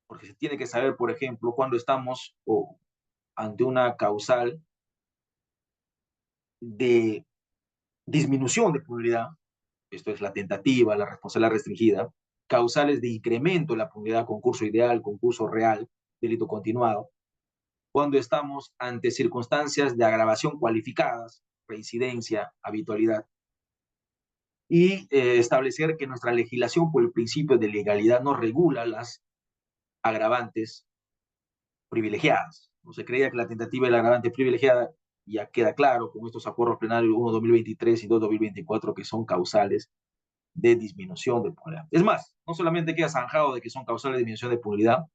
porque se tiene que saber, por ejemplo, cuando estamos ante una causal de disminución de punibilidad, esto es la tentativa, la responsabilidad restringida, causales de incremento de la punibilidad, concurso ideal, concurso real, delito continuado, cuando estamos ante circunstancias de agravación cualificadas, reincidencia, habitualidad, y establecer que nuestra legislación por el principio de legalidad no regula las agravantes privilegiadas. No se creía que la tentativa de la agravante privilegiada, ya queda claro con estos acuerdos plenarios 1-2023 y 2-2024 que son causales de disminución de punibilidad. Es más, no solamente queda zanjado de que son causales de disminución de punibilidad,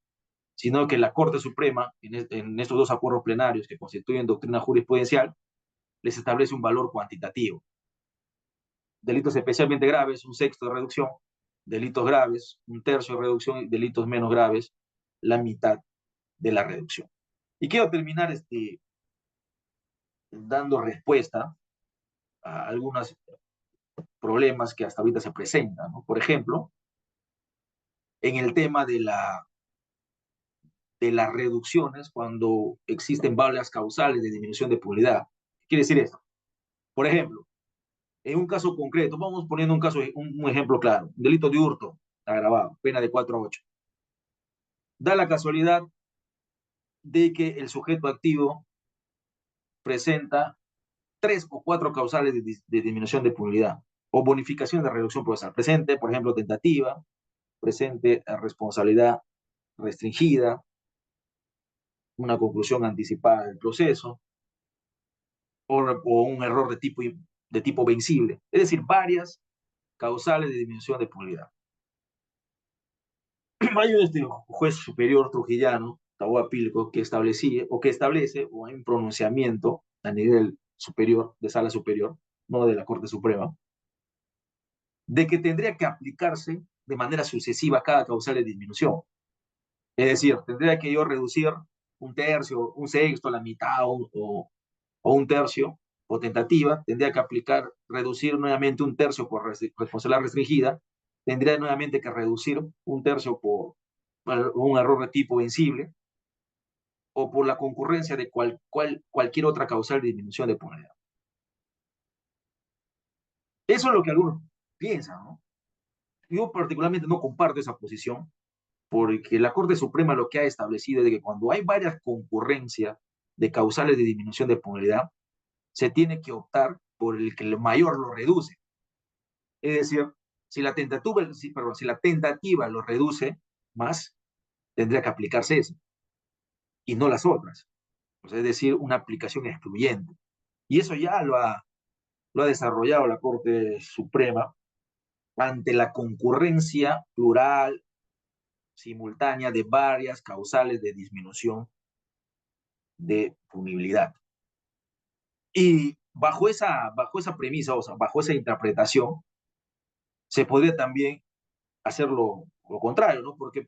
sino que la Corte Suprema, en estos dos acuerdos plenarios que constituyen doctrina jurisprudencial, les establece un valor cuantitativo. Delitos especialmente graves, un sexto de reducción; delitos graves, un tercio de reducción; y delitos menos graves, la mitad de la reducción. Y quiero terminar dando respuesta a algunos problemas que hasta ahorita se presentan, ¿no? Por ejemplo, en el tema de las reducciones cuando existen varias causales de disminución de punibilidad. ¿Qué quiere decir esto? Por ejemplo, en un caso concreto, vamos poniendo un ejemplo claro: un delito de hurto agravado, pena de 4 a 8. Da la casualidad de que el sujeto activo presenta 3 o 4 causales de disminución de punibilidad o bonificación de reducción procesal. Presente, por ejemplo, tentativa; presente responsabilidad restringida; una conclusión anticipada del proceso; o un error de tipo vencible. Es decir, varias causales de disminución de punibilidad. Hay un juez superior trujillano, Taboa Pilco, que establece o hay un pronunciamiento a nivel superior, de sala superior, no de la Corte Suprema, de que tendría que aplicarse de manera sucesiva cada causal de disminución. Es decir, tendría que yo reducir un tercio, un sexto, la mitad o un tercio o tentativa; tendría que reducir nuevamente un tercio por responsabilidad restringida; tendría nuevamente que reducir un tercio por un error de tipo vencible, o por la concurrencia de cualquier otra causal de disminución de punibilidad. Eso es lo que algunos piensan, ¿no? Yo particularmente no comparto esa posición, porque la Corte Suprema lo que ha establecido es que cuando hay varias concurrencias de causales de disminución de punibilidad, se tiene que optar por el que el mayor lo reduce. Es decir, si la tentativa lo reduce más, tendría que aplicarse eso y no las otras. O sea, es decir, una aplicación excluyente. Y eso ya lo ha desarrollado la Corte Suprema ante la concurrencia plural, simultánea, de varias causales de disminución de punibilidad. Y bajo esa premisa, o sea, bajo esa interpretación, se podría también hacer lo contrario, ¿no? Porque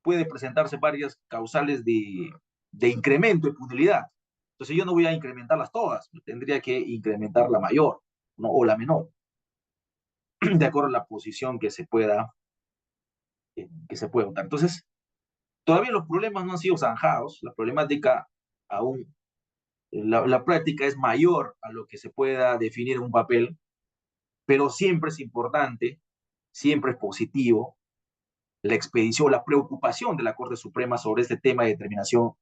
puede presentarse varias causales de incremento de punibilidad. Entonces yo no voy a incrementarlas todas, tendría que incrementar la mayor, ¿no? O la menor, de acuerdo a la posición que se pueda optar. Entonces, todavía los problemas no han sido zanjados, la problemática aún, la práctica es mayor a lo que se pueda definir en un papel, pero siempre es importante, siempre es positivo la expedición, la preocupación de la Corte Suprema sobre este tema de determinación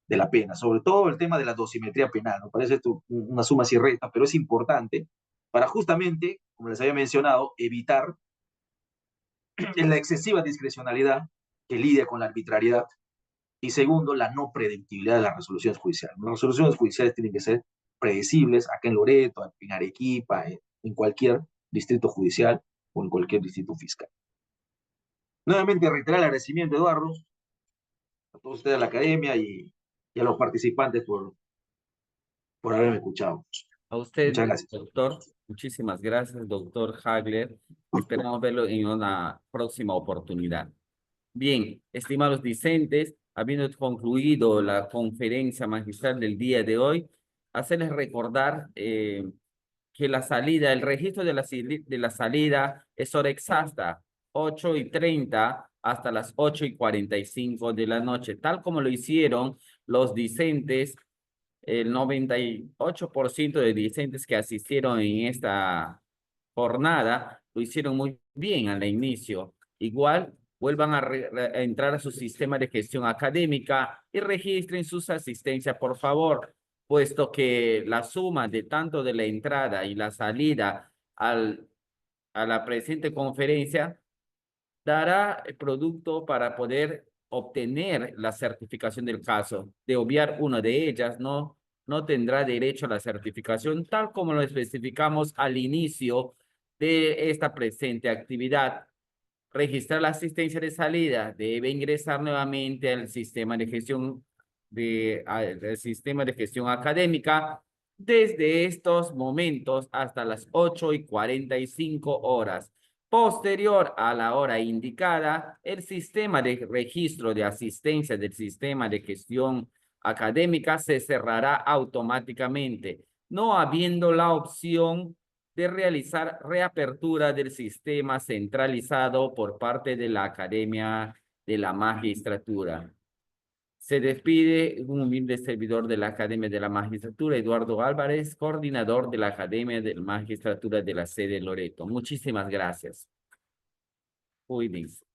de la pena, sobre todo el tema de la dosimetría penal, ¿no? Parece esto una suma así recta, pero es importante para justamente, como les había mencionado, evitar la excesiva discrecionalidad que lidia con la arbitrariedad, y segundo, la no predictibilidad de las resoluciones judiciales. Las resoluciones judiciales tienen que ser predecibles acá en Loreto, en Arequipa, en cualquier distrito judicial o en cualquier distrito fiscal. Nuevamente reiterar el agradecimiento, Eduardo, a todos ustedes, a la academia y a los participantes por haberme escuchado. A usted, Muchas gracias. doctor, muchísimas gracias, doctor Hagler. Esperamos verlo en una próxima oportunidad. Bien, estimados discentes, habiendo concluido la conferencia magistral del día de hoy, hacerles recordar que el registro de la salida es hora exacta, 8:30 hasta las 8:45 de la noche, tal como lo hicieron los discentes. El 98% de discentes que asistieron en esta jornada lo hicieron muy bien al inicio. Igual, vuelvan a entrar a su sistema de gestión académica y registren sus asistencias, por favor, puesto que la suma de tanto de la entrada y la salida al a la presente conferencia dará el producto para poder obtener la certificación del caso. De obviar una de ellas, no tendrá derecho a la certificación, tal como lo especificamos al inicio de esta presente actividad. Registrar la asistencia de salida, debe ingresar nuevamente al sistema de gestión al sistema de gestión académica desde estos momentos hasta las 8:45. Posterior a la hora indicada, el sistema de registro de asistencia del sistema de gestión académica se cerrará automáticamente, no habiendo la opción de realizar reapertura del sistema centralizado por parte de la Academia de la Magistratura. Se despide un humilde servidor de la Academia de la Magistratura, Eduardo Álvarez, coordinador de la Academia de la Magistratura de la sede Loreto. Muchísimas gracias. Cuídense.